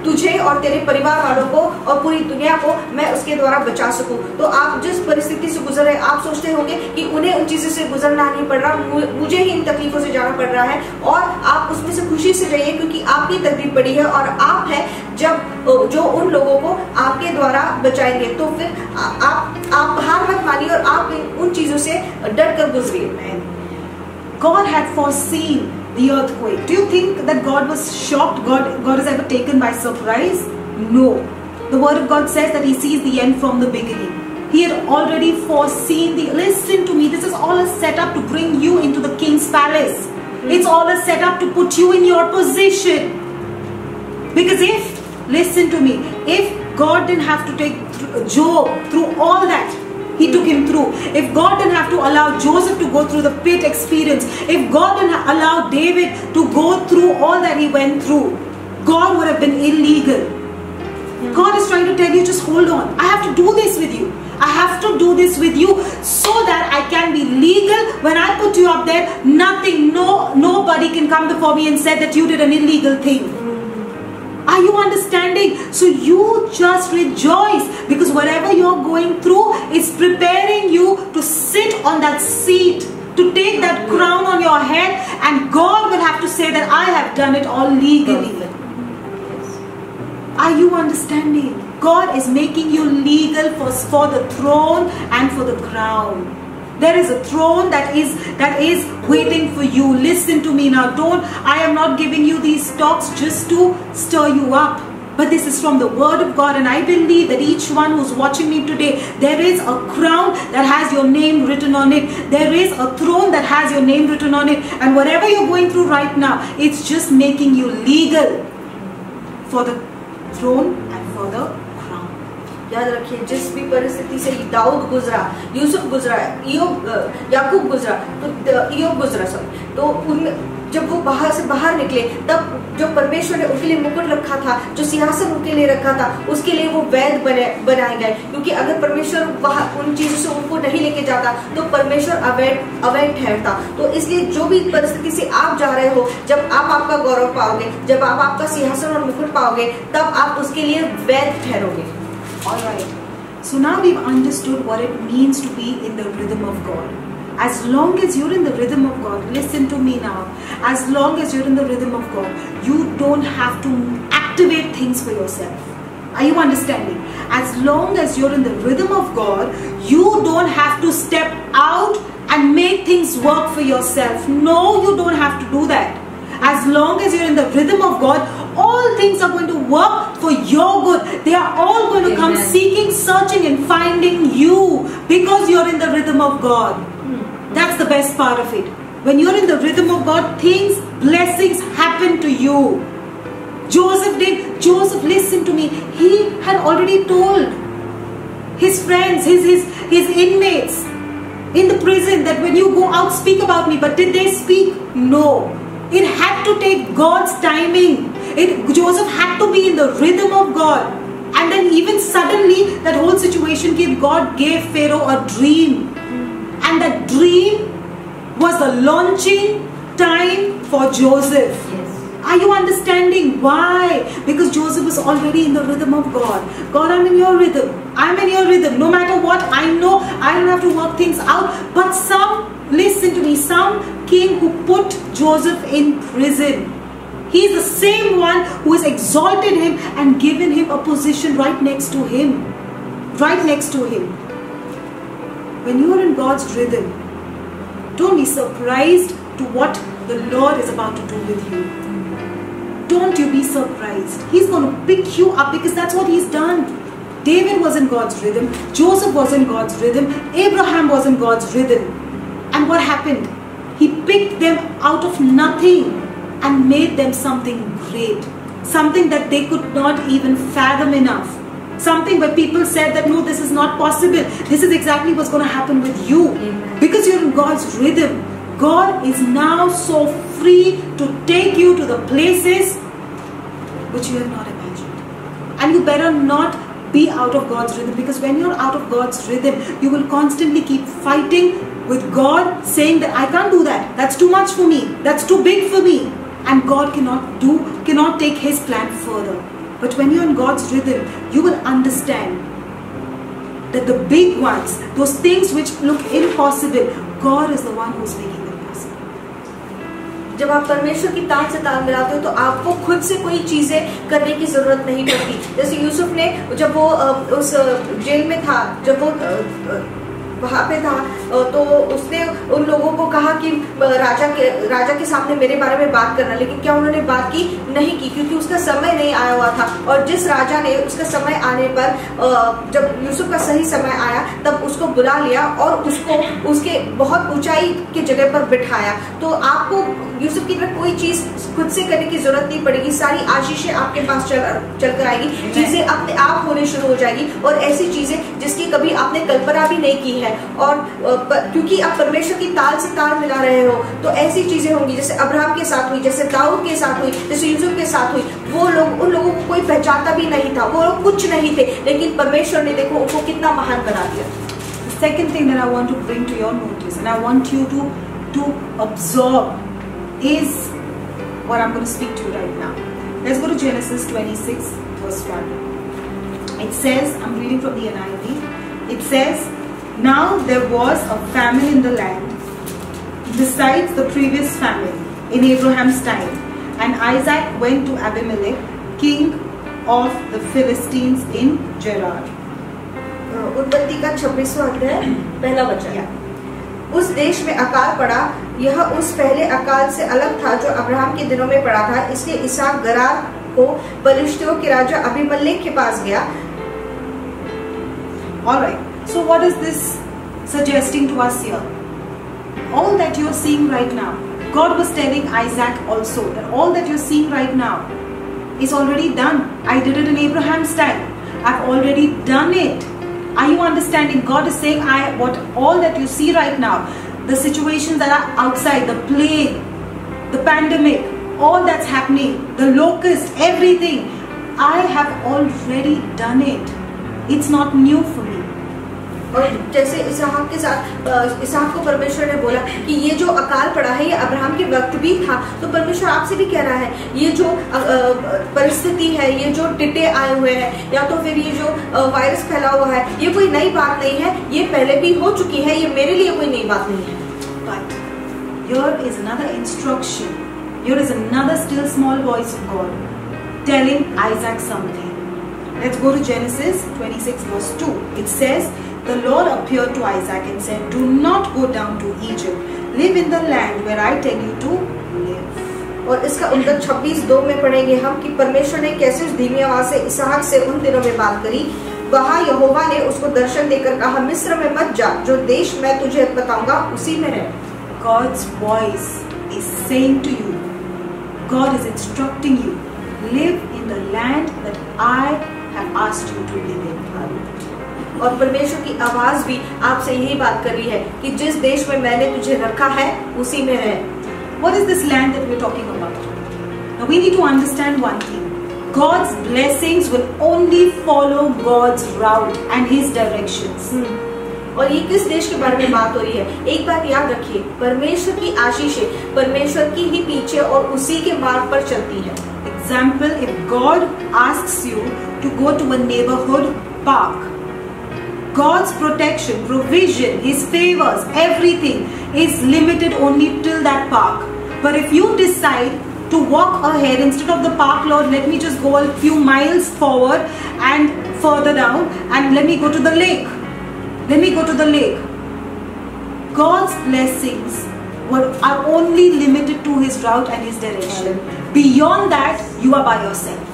तुझे और तेरे परिवार वालों को और पूरी दुनिया को मैं उसके द्वारा बचा सकूं। तो आप जिस परिस्थिति से गुजर रहे, आप सोचते होंगे कि उन्हें उन चीजों से गुजरना नहीं पड़ रहा, मुझे ही इन तकलीफों से जाना पड़ रहा है, और आप उसमें से खुशी से जाइए क्योंकि आपकी तकदीर पड़ी है और आप है जब जो उन लोगों को आपके द्वारा बचाएंगे। तो फिर आप हार मत मानिए और आप उन चीजों से डर कर गुजरिए। God had foreseen the earthquake. Do you think that God was shocked? God is ever taken by surprise? No. The word of God says that he sees the end from the beginning. He had already foreseen listen to me, this is all a setup to bring you into the king's palace. It's all a setup to put you in your position. Because listen to me, if God didn't have to take Job through all that he took him through, if God didn't have to allow Joseph to go through the pit experience, if God didn't allow David to go through all that he went through, God would have been illegal. God is trying to tell you, just hold on. I have to do this with you. I have to do this with you so that I can be legal. When I put you up there, nobody can come before me and say that you did an illegal thing. Are you understanding? So you just rejoice, because whatever you're going through is preparing you to sit on that seat, to take that crown on your head, and God will have to say that I have done it all legally. Are you understanding? God is making you legal for the throne and for the crown. There is a throne that is waiting for you. Listen to me now. I am not giving you these talks just to stir you up. But this is from the word of God, and I believe that each one who's watching me today, there is a crown that has your name written on it. There is a throne that has your name written on it. And whatever you're going through right now, it's just making you legal for the throne and for the crown. याद रखिए, जिस भी परिस्थिति से दाऊद गुजरा, यूसुफ गुजरा, याकूब गुजरा, तो ईयोब गुजरा तो जब वो बाहर निकले, तब जो परमेश्वर ने उनके लिए मुकुट रखा था, जो सिंहासन उनके लिए रखा था, उसके लिए वो वैध बनाए गए। क्योंकि अगर परमेश्वर उन चीजों से उनको नहीं लेके जाता तो परमेश्वर अवैध ठहरता। तो इसलिए जो भी परिस्थिति से आप जा रहे हो, जब आप आपका गौरव पाओगे, जब आप आपका सिंहासन और मुकुट पाओगे, तब आप उसके लिए वैध ठहरोगे। Alright, so now we've understood what it means to be in the rhythm of God. As long as you're in the rhythm of God, listen to me now, as long as you're in the rhythm of God, you don't have to activate things for yourself. Are you understanding? As long as you're in the rhythm of God, you don't have to step out and make things work for yourself. No, you don't have to do that. As long as you're in the rhythm of God, all things are going to work for your good. They are all going to come seeking, searching and finding you, because you're in the rhythm of God. That's the best part of it. When you're in the rhythm of God, blessings happen to you. Joseph, listen to me. He had already told his friends, his inmates in the prison that when you go out, speak about me. But did they speak? No. It had to take God's timing. Joseph had to be in the rhythm of God. And then even suddenly that whole situation came. God gave Pharaoh a dream. And that dream was the launching time for Joseph. Yes. Are you understanding why? Because Joseph was already in the rhythm of God. God, I'm in your rhythm. I'm in your rhythm. No matter what, I know I don't have to work things out. But listen to me, some king who put Joseph in prison, He is the same one who has exalted him and given him a position right next to him. Right next to him. When you are in God's rhythm, don't be surprised to what the Lord is about to do with you. Don't you be surprised. He's going to pick you up because that's what he's done. David was in God's rhythm. Joseph was in God's rhythm. Abraham was in God's rhythm. And what happened? He picked them out of nothing and made them something great. Something that they could not even fathom enough. Something where people said that no, this is not possible. This is exactly what's going to happen with you. Amen. Because you're in God's rhythm. God is now so free to take you to the places which you have not imagined. And you better not be out of God's rhythm, because when you're out of God's rhythm, you will constantly keep fighting with God, saying that I can't do that. That's too much for me. That's too big for me. And God cannot take his plan further. But when you're in God's rhythm, you will understand that the big ones, those things which look impossible, God is the one who's making them possible. जब आप परमेश्वर की ताल से ताल मिलाते हो तो आपको खुद से कोई चीजें करने की जरूरत नहीं पड़ती। जैसे यूसुफ ने जब वो उस जेल में था, जब वो वहां पे था, तो उसने उन लोगों को कहा कि राजा के सामने मेरे बारे में बात करना, लेकिन क्या उन्होंने बात की? नहीं की, क्योंकि उसका समय नहीं आया हुआ था। और जिस राजा ने उसका समय आने पर, जब यूसुफ का सही समय आया, तब उसको बुला लिया और उसको उसके बहुत ऊंचाई की जगह पर बिठाया। तो आपको यूसुफ की तरह कोई चीज खुद से करने की जरूरत नहीं पड़ेगी। सारी आशीषें आपके पास चल कर आएगी, चीजें अपने आप होने शुरू हो जाएगी, और ऐसी चीजें जिसकी कभी आपने कल्पना भी नहीं की है। और क्योंकि आप परमेश्वर की ताल से ताल मिला रहे हो, तो ऐसी चीजें होंगी जैसे अब्राहम के साथ हुई, जैसे दाऊद के साथ हुई, जैसे यूसुफ के साथ हुई। वो लोग, उन लोगों को कोई पहचानता भी नहीं था, वो लोग कुछ नहीं थे, लेकिन परमेश्वर ने देखो उनको कितना महान बना दिया। The second thing that I want to bring to your notice, and I want you to absorb, is what I'm going to speak to you right now. Let's go to Genesis 26 verse 1. It says, I'm reading from the NIV. It says, now there was a famine in the land besides the previous famine in Abraham's time, and Isaac went to Abimelech, king of the Philistines in Gerar. उत्पत्ति का 26वां अध्याय पहला वचन। उस देश में अकाल पड़ा, यह उस पहले अकाल से अलग था जो अब्राहम के दिनों में पड़ा था। इसलिए इसहाक गरार को पलिश्तियों के राजा अबीमेलेक के पास गया। All right. So what is this suggesting to us here? All that you're seeing right now, God was telling Isaac also that all that you're seeing right now is already done. I did it in Abraham's time. I've already done it. Are you understanding? God is saying, all that you see right now, the situations that are outside, the plague, the pandemic, all that's happening, the locust, everything, I have already done it. It's not new for me. और जैसे इसहाक को परमेश्वर ने बोला कि ये जो अकाल पड़ा है, ये अब्राहम के वक्त भी था, तो परमेश्वर आपसे भी कह रहा है, ये जो परिस्थिति है, ये जो टिड्डे आए हुए हैं, या तो फिर ये जो वायरस फैला हुआ है, ये कोई नई बात नहीं है, ये पहले भी हो चुकी है, ये मेरे लिए कोई नई बात नहीं है। But here is another instruction. Here is another still small voice of God telling Isaac something. Let's go to Genesis 26 verse 2. It says, the Lord appeared to Isaac and said, do not go down to Egypt. Live in the land where I tell you to live. और इसका उत्तर 26:2 में पढ़ेंगे हम कि परमेश्वर ने कैसे उस धीमी आवाज से इसहाक से उन दिनों में बात करी। वहां यहोवा ने उसको दर्शन देकर कहा, मिस्र में मत जा, जो देश मैं तुझे बताऊंगा उसी में रह। God's voice is saying to you, God is instructing you, live in the land that I have asked you to live in. और परमेश्वर की आवाज भी आपसे यही बात कर रही है कि जिस देश में मैंने तुझे रखा है उसी में रह। What is this land that we're talking about? Now we need to understand one thing. God's blessings will only follow God's route and His directions. और ये किस देश के बारे में बात हो रही है? एक बात याद रखिए, परमेश्वर की आशीषें परमेश्वर की ही पीछे और उसी के मार्ग पर चलती है। Example, if God asks you to go to a neighborhood park, God's protection, provision, His favors, everything is limited only till that park. But if you decide to walk ahead. Instead of the park, Lord, let me just go a few miles forward and further down, and let me go to the lake. Let me go to the lake. God's blessings are only limited to His route and His direction. Beyond that, you are by yourself.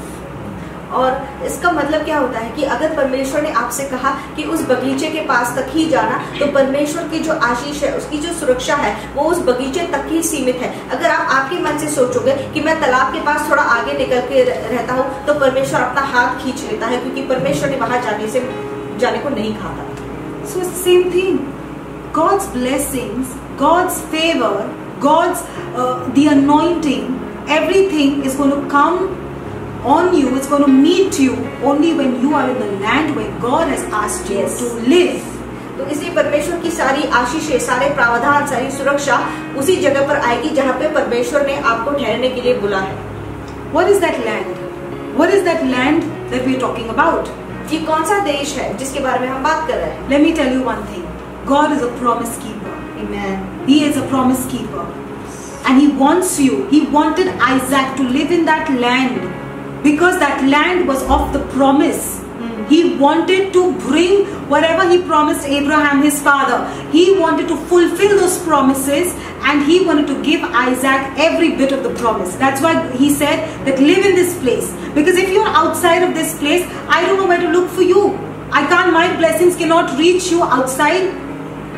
और इसका मतलब क्या होता है कि अगर परमेश्वर ने आपसे कहा कि उस बगीचे के पास तक ही जाना, तो परमेश्वर की जो आशीष है, उसकी जो सुरक्षा है, वो उस बगीचे तक ही सीमित है। अगर आप आपके मन से सोचोगे कि मैं तालाब के पास थोड़ा आगे निकल के रहता हूँ, तो परमेश्वर अपना हाथ खींच लेता है, क्योंकि परमेश्वर ने वहां जाने को नहीं कहा था। So same thing. God's blessings, God's favor, God's the anointing, everything is going to come on you. It's going to meet you only when you are in the land where God has asked you to live. तो इसलिए परमेश्वर की सारी आशीषें, सारे प्रावधान, सारी सुरक्षा उसी जगह पर आएगी जहाँ पे परमेश्वर ने आपको ठहरने के लिए बुला है। What is that land? What is that land that we are talking about? ये कौन सा देश है जिसके बारे में हम बात कर रहे हैं? Let me tell you one thing. God is a promise keeper. Amen. He is a promise keeper. And He wants you. He wanted Isaac to live in that land because that land was of the promise. He wanted to bring whatever He promised Abraham, his father. He wanted to fulfill those promises, and He wanted to give Isaac every bit of the promise. That's why He said that live in this place. Because if you're outside of this place, I don't know where to look for you. My blessings cannot reach you outside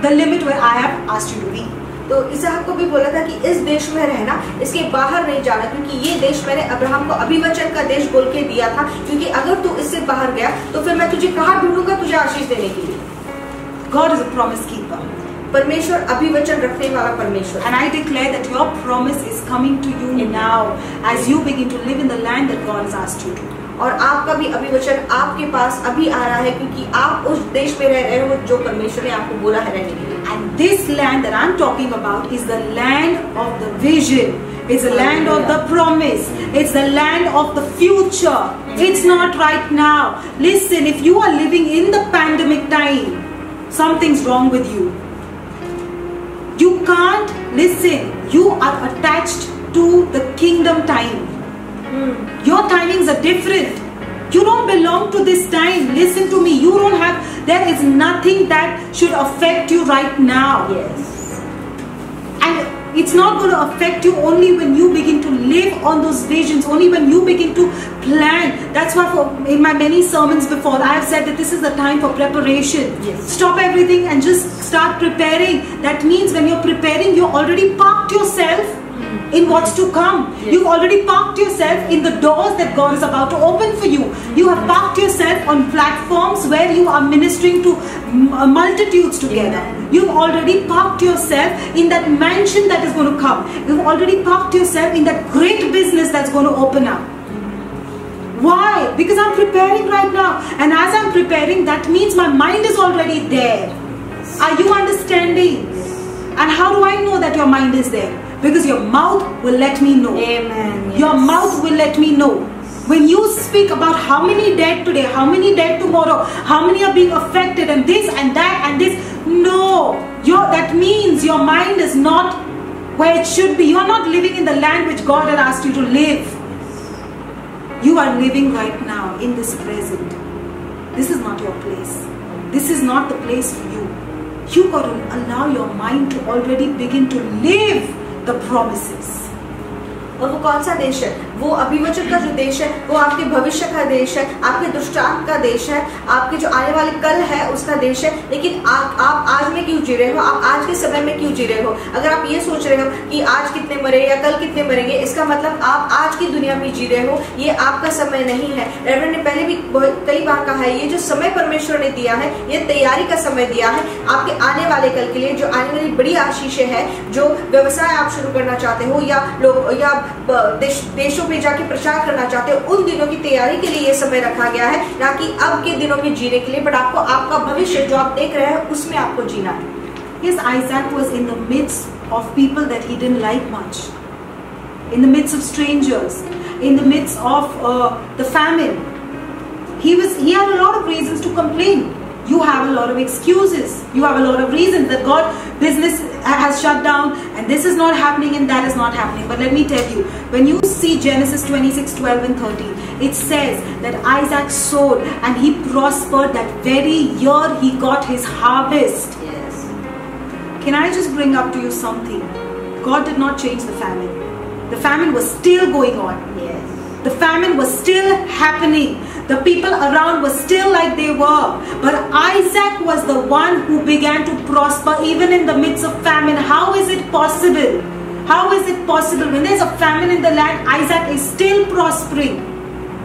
the limit where I have asked you to be. तो इसहाक को भी बोला था कि इस देश में रहना, इसके बाहर नहीं जाना, क्योंकि ये देश मैंने अब्राहम को अभिवचन का देश बोल के दिया था, क्योंकि अगर तू इससे बाहर गया तो फिर मैं तुझे कहाँ ढूंढूंगा तुझे आशीष देने के लिए। God is a promise keeper. परमेश्वर अभिवचन रखने वाला परमेश्वर। And I declare that your promise is coming to you now as you begin to live in the land that God has asked you to. और आपका भी अभिवचन आपके पास अभी आ रहा है, क्योंकि आप उस देश में रह रहे हो जो परमेश्वर ने आपको बोला है रहने के लिए। And this land that I'm talking about is the land of the vision. It's the land of the promise. It's the land of the future. It's not right now. Listen, if you are living in the pandemic time, something's wrong with you. You can't listen. You are attached to the kingdom time. Your timings are different. You don't belong to this time. Listen to me. You don't have, there is nothing that should affect you right now. Yes. And it's not going to affect you only when you begin to live on those visions, only when you begin to plan. That's why in my many sermons before, I have said that this is the time for preparation. Yes. Stop everything and just start preparing. That means when you're preparing, you're already parked yourself in what's to come. Yes. You've already parked yourself in the doors that God is about to open for you. You have parked yourself on platforms where you are ministering to multitudes together. Amen. You've already parked yourself in that mansion that is going to come. You've already parked yourself in that great business that's going to open up. Why? Because I'm preparing right now. And as I'm preparing, that means my mind is already there. Are you understanding? And how do I know that your mind is there? Because your mouth will let me know. Amen. Yes. Your mouth will let me know. When you speak about how many dead today, how many dead tomorrow, how many are being affected, and this and that and this, no. That means your mind is not where it should be. You are not living in the land which God had asked you to live. You are living right now in this present. This is not your place. This is not the place for you. You got to allow your mind to already begin to live the promises. और वो कौन सा देश है? वो अभिवचन का जो देश है, वो आपके भविष्य का देश है, आपके दृष्टांत का देश है, आपके जो आने वाले कल है उसका देश है। लेकिन आप आज में क्यों जी रहे हो? आप आज के समय में क्यों जी रहे हो? अगर आप ये सोच रहे हो कि आज कितने मरे या कल कितने मरेंगे, इसका मतलब आप आज की दुनिया में जी रहे हो। ये आपका समय नहीं है। रेवरेंड ने पहले भी कई बार कहा है, ये जो समय परमेश्वर ने दिया है, ये तैयारी का समय दिया है आपके आने वाले कल के लिए, जो आने वाली बड़ी आशीषें है, जो व्यवसाय आप शुरू करना चाहते हो या देशों में जाके प्रचार करना चाहते हो, उन दिनों की तैयारी के लिए ये समय रखा गया है, ना कि अब के दिनों में जीने के लिए, बट आपको आपका भविष्य जो आप देख रहे हैं उसमें आपको जीना है। Yes, Isaac was in the midst of people that he didn't like much, in the midst of strangers, in the midst of the famine. He had a lot of reasons to complain. You have a lot of excuses. You have a lot of reasons that God, business has shut down and this is not happening and that is not happening. But let me tell you, when you see Genesis 26:12 and 13, it says that Isaac sowed and he prospered. That very year he got his harvest. Yes. Can I just bring up to you something? God did not change the famine. The famine was still going on. Yes. The famine was still happening. The people around were still like they were. But Isaac was the one who began to prosper even in the midst of famine. How is it possible? How is it possible? When there's a famine in the land, Isaac is still prospering.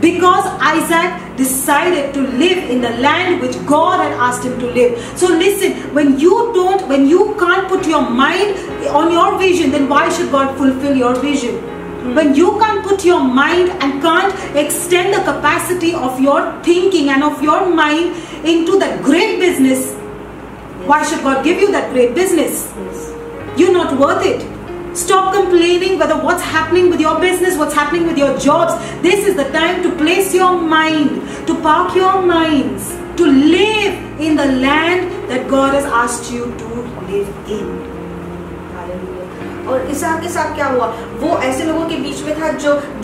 Because Isaac decided to live in the land which God had asked him to live. So listen, when you can't put your mind on your vision, then why should God fulfill your vision? When you can't put your mind and can't extend the capacity of your thinking and of your mind into that great business, why should God give you that great business? Yes. You're not worth it. Stop complaining whether what's happening with your business, what's happening with your jobs. This is the time to place your mind, to park your minds, to live in the land that God has asked you to live in. और इसहाक के साथ क्या हुआ? वो ऐसे लोगों के बीच में था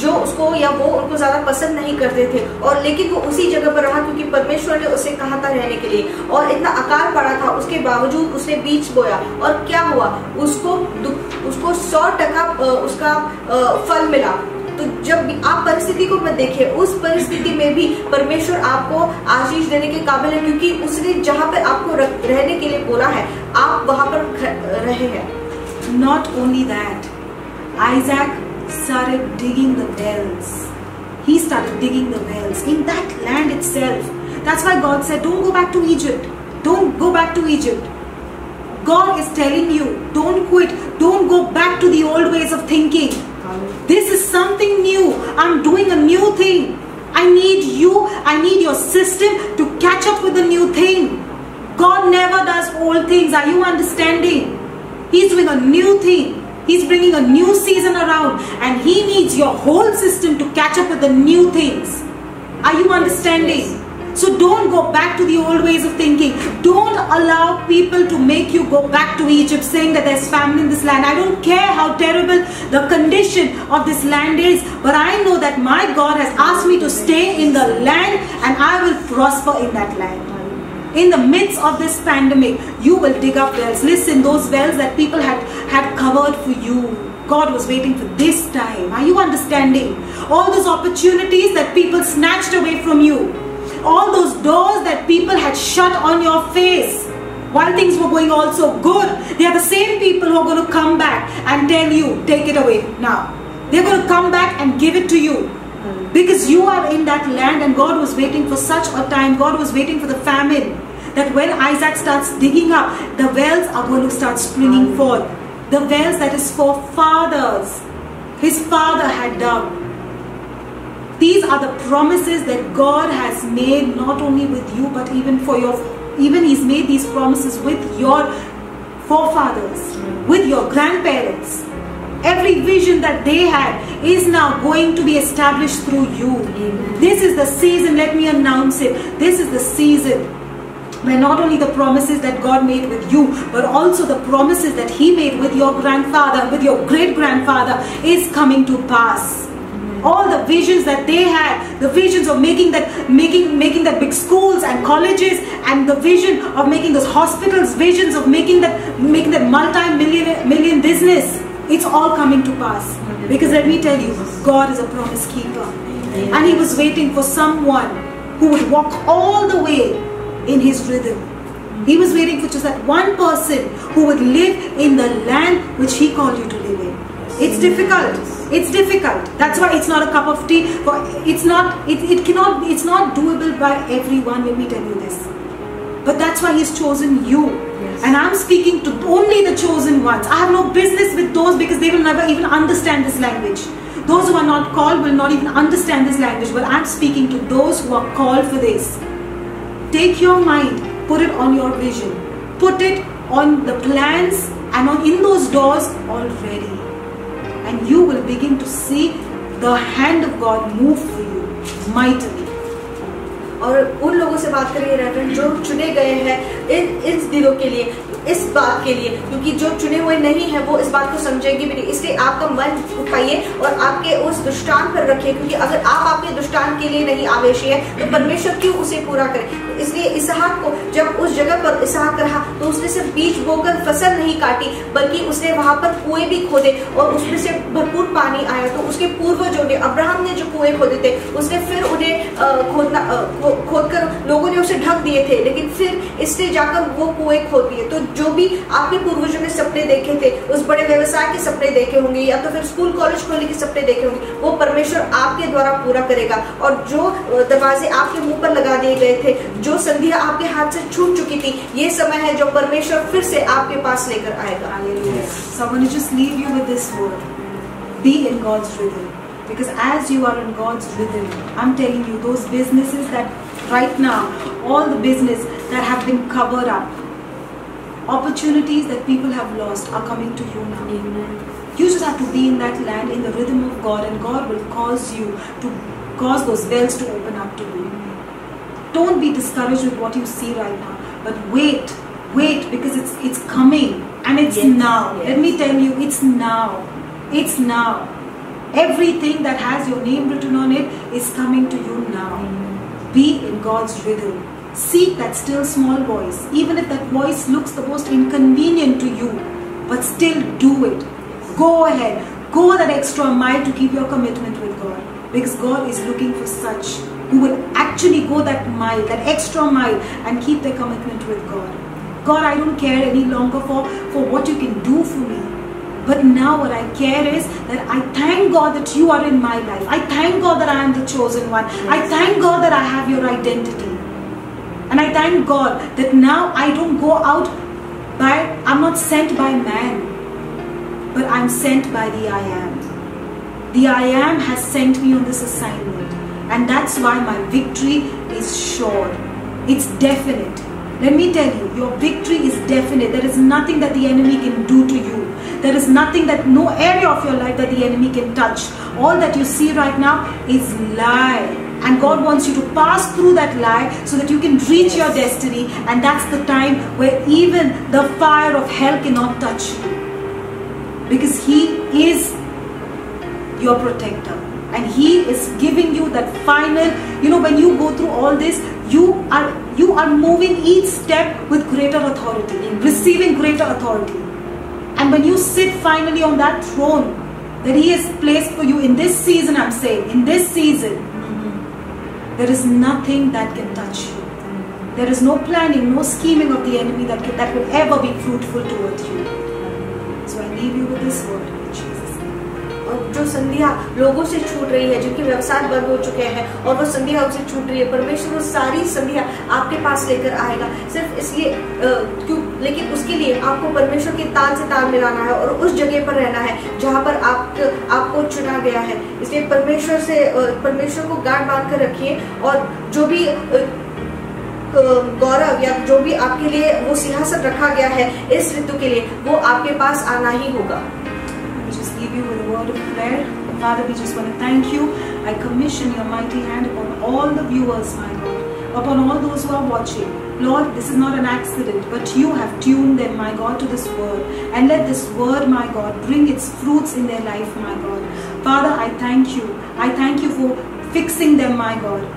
जो उसको या वो उनको ज्यादा पसंद नहीं करते थे, और लेकिन वो उसी जगह पर रहा क्योंकि परमेश्वर ने उसे कहा था रहने के लिए, और इतना आकार पड़ा था उसके बावजूद उसने बीज बोया, और क्या हुआ? उसको 100% उसका फल मिला। तो जब आप परिस्थिति को मत देखिए, उस परिस्थिति में भी परमेश्वर आपको आशीष देने के काबिल है, क्योंकि उसने जहाँ पर आपको रहने के लिए बोला है आप वहां पर रहे हैं। Not only that, Isaac started digging the wells. He started digging the wells in that land itself. That's why God said, don't go back to Egypt. Don't go back to Egypt. God is telling you, don't quit. Don't go back to the old ways of thinking. This is something new. I'm doing a new thing. I need you. I need your system to catch up with the new thing. God never does old things. Are you understanding? He's doing a new thing. He's bringing a new season around, and He needs your whole system to catch up with the new things. Are you understanding? Yes. So don't go back to the old ways of thinking. Don't allow people to make you go back to Egypt saying that there's famine in this land. I don't care how terrible the condition of this land is, but I know that my God has asked me to stay in the land, and I will prosper in that land. In the midst of this pandemic, you will dig up wells. Listen, those wells that people had covered for you, God was waiting for this time. Are you understanding? All those opportunities that people snatched away from you, all those doors that people had shut on your face while things were going all so good, they are the same people who are going to come back and tell you, take it away now. They're going to come back and give it to you. Because you are in that land, and God was waiting for such a time. God was waiting for the famine, that when Isaac starts digging up, the wells are going to start springing forth. The wells that his forefathers, his father had dug. These are the promises that God has made, not only with you, but even He's made these promises with your forefathers, with your grandparents. Every vision that they had is now going to be established through you. Amen. This is the season, let me announce it. This is the season where not only the promises that God made with you, but also the promises that He made with your grandfather, with your great-grandfather, is coming to pass. All the visions that they had, the visions of making that big schools and colleges, and the vision of making those hospitals, visions of making that multi-million business, it's all coming to pass. Because let me tell you, God is a promise keeper. And He was waiting for someone who would walk all the way in His rhythm. He was waiting for just that one person who would live in the land which He called you to live in. It's difficult. It's difficult. That's why it's not a cup of tea. It's not doable by everyone, let me tell you this. But that's why He's chosen you. Yes. And I'm speaking to only the chosen ones. I have no business with those, because they will never even understand this language. Those who are not called will not even understand this language. But I'm speaking to those who are called for this. Take your mind, put it on your vision, put it on the plans and in those doors already. And you will begin to see the hand of God move for you mightily. और उन लोगों से बात करेंगे reverend जो चुने गए हैं इस दिनों के लिए, इस बात के लिए, क्योंकि जो चुने हुए नहीं है वो इस बात को समझेंगे भी नहीं। इसलिए आपका मन उठाइए और आपके उस दुष्टान पर रखिए, क्योंकि अगर आप आपके दुष्टान के लिए नहीं आवेशी है तो परमेश्वर क्यों उसे पूरा करे। इसलिए इसहाक को जब उस जगह पर इसहाक रहा तो उसने सिर्फ बीज बोकर फसल नहीं काटी, बल्कि उसने वहां पर कुएं भी खोदे और उसमें से भरपूर पानी आया। तो उसके पूर्वजों ने, अब्राहम ने जो कुएं खोदे थे उसने फिर उन्हें खोदकर लोगों ने उसे ढक दिए थे, लेकिन फिर इसने जाकर वो कुएं खोद दिए। तो जो भी आपके पूर्वजों ने सपने देखे थे, उस बड़े व्यवसाय के सपने देखे होंगे या तो फिर स्कूल कॉलेज खोलने के सपने देखे होंगे, वो परमेश्वर आपके द्वारा पूरा करेगा। और जो दरवाजे आपके मुंह पर लगा दिए गए थे, जो संधियां आपके हाथ से छूट चुकी थी, ये समय है जो परमेश्वर फिर से आपके पास लेकर आएगा। So I want to just leave you with this word. Be in God's rhythm. Because as you are in God's rhythm, I'm telling you, those businesses that right now, all the business that have been covered up, opportunities that people have lost are coming to you now. Amen. You just have to be in that land in the rhythm of God, and God will cause you to cause those wells to open up to you. Don't be discouraged with what you see right now, but wait, because it's coming, and it's now. Yes. Let me tell you, it's now. It's now. Everything that has your name written on it is coming to you now. Be in God's rhythm. Seek that still small voice, even if that voice looks the most inconvenient to you, but still do it. Go ahead. Go that extra mile to keep your commitment with God, because God is looking for such who will actually go that mile, that extra mile, and keep their commitment with God. God, I don't care any longer for what you can do for me. But now what I care is that I thank God that you are in my life. I thank God that I am the chosen one. Yes. I thank God that I have your identity. And I thank God that now I don't go out I'm not sent by man, but I'm sent by the I Am. The I Am has sent me on this assignment. And that's why my victory is sure. It's definite. Let me tell you, your victory is definite. There is nothing that the enemy can do to you. There is nothing no area of your life that the enemy can touch. All that you see right now is lie. And God wants you to pass through that lie so that you can reach your destiny. And that's the time where even the fire of hell cannot touch you. Because He is your protector. And He is giving you that final, when you go through all this, you are moving each step with greater authority, receiving greater authority. And when you sit finally on that throne that He has placed for you in this season, I'm saying, in this season, there is nothing that can touch you. There is no planning, no scheming of the enemy that will ever be fruitful towards you. So I leave you with this word in Jesus' name. और जो संधियां लोगों से छूट रही है, जिनके व्यवसाय बंद हो चुके हैं और वो संधियां उनसे छूट रही है, परमेश्वर वो सारी संधियां आपके पास लेकर आएगा। सिर्फ इसलिए लेकिन उसके लिए आपको परमेश्वर के ताल से ताल मिलाना है और उस जगह पर रहना है जहां पर आपको चुना गया है। इसलिए परमेश्वर को गांठ बांध कर रखिए, और जो भी गौरव या जो भी आपके लिए वो सिंहासन रखा गया है इस ऋतु के लिए, वो आपके पास आना ही होगा। You with a word of prayer. Father, we just want to thank you. I commission your mighty hand upon all the viewers, my God, upon all those who are watching. Lord, this is not an accident, but you have tuned them, my God, to this word. And let this word, my God, bring its fruits in their life, my God. Father, I thank you. I thank you for fixing them, my God.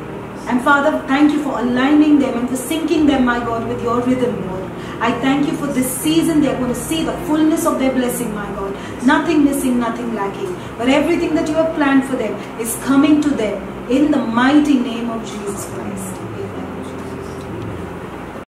And Father, thank you for aligning them and for syncing them, my God, with your rhythm, Lord. I thank you for this season. They are going to see the fullness of their blessing, my God. Nothing missing, nothing lacking. But everything that you have planned for them is coming to them in the mighty name of Jesus Christ.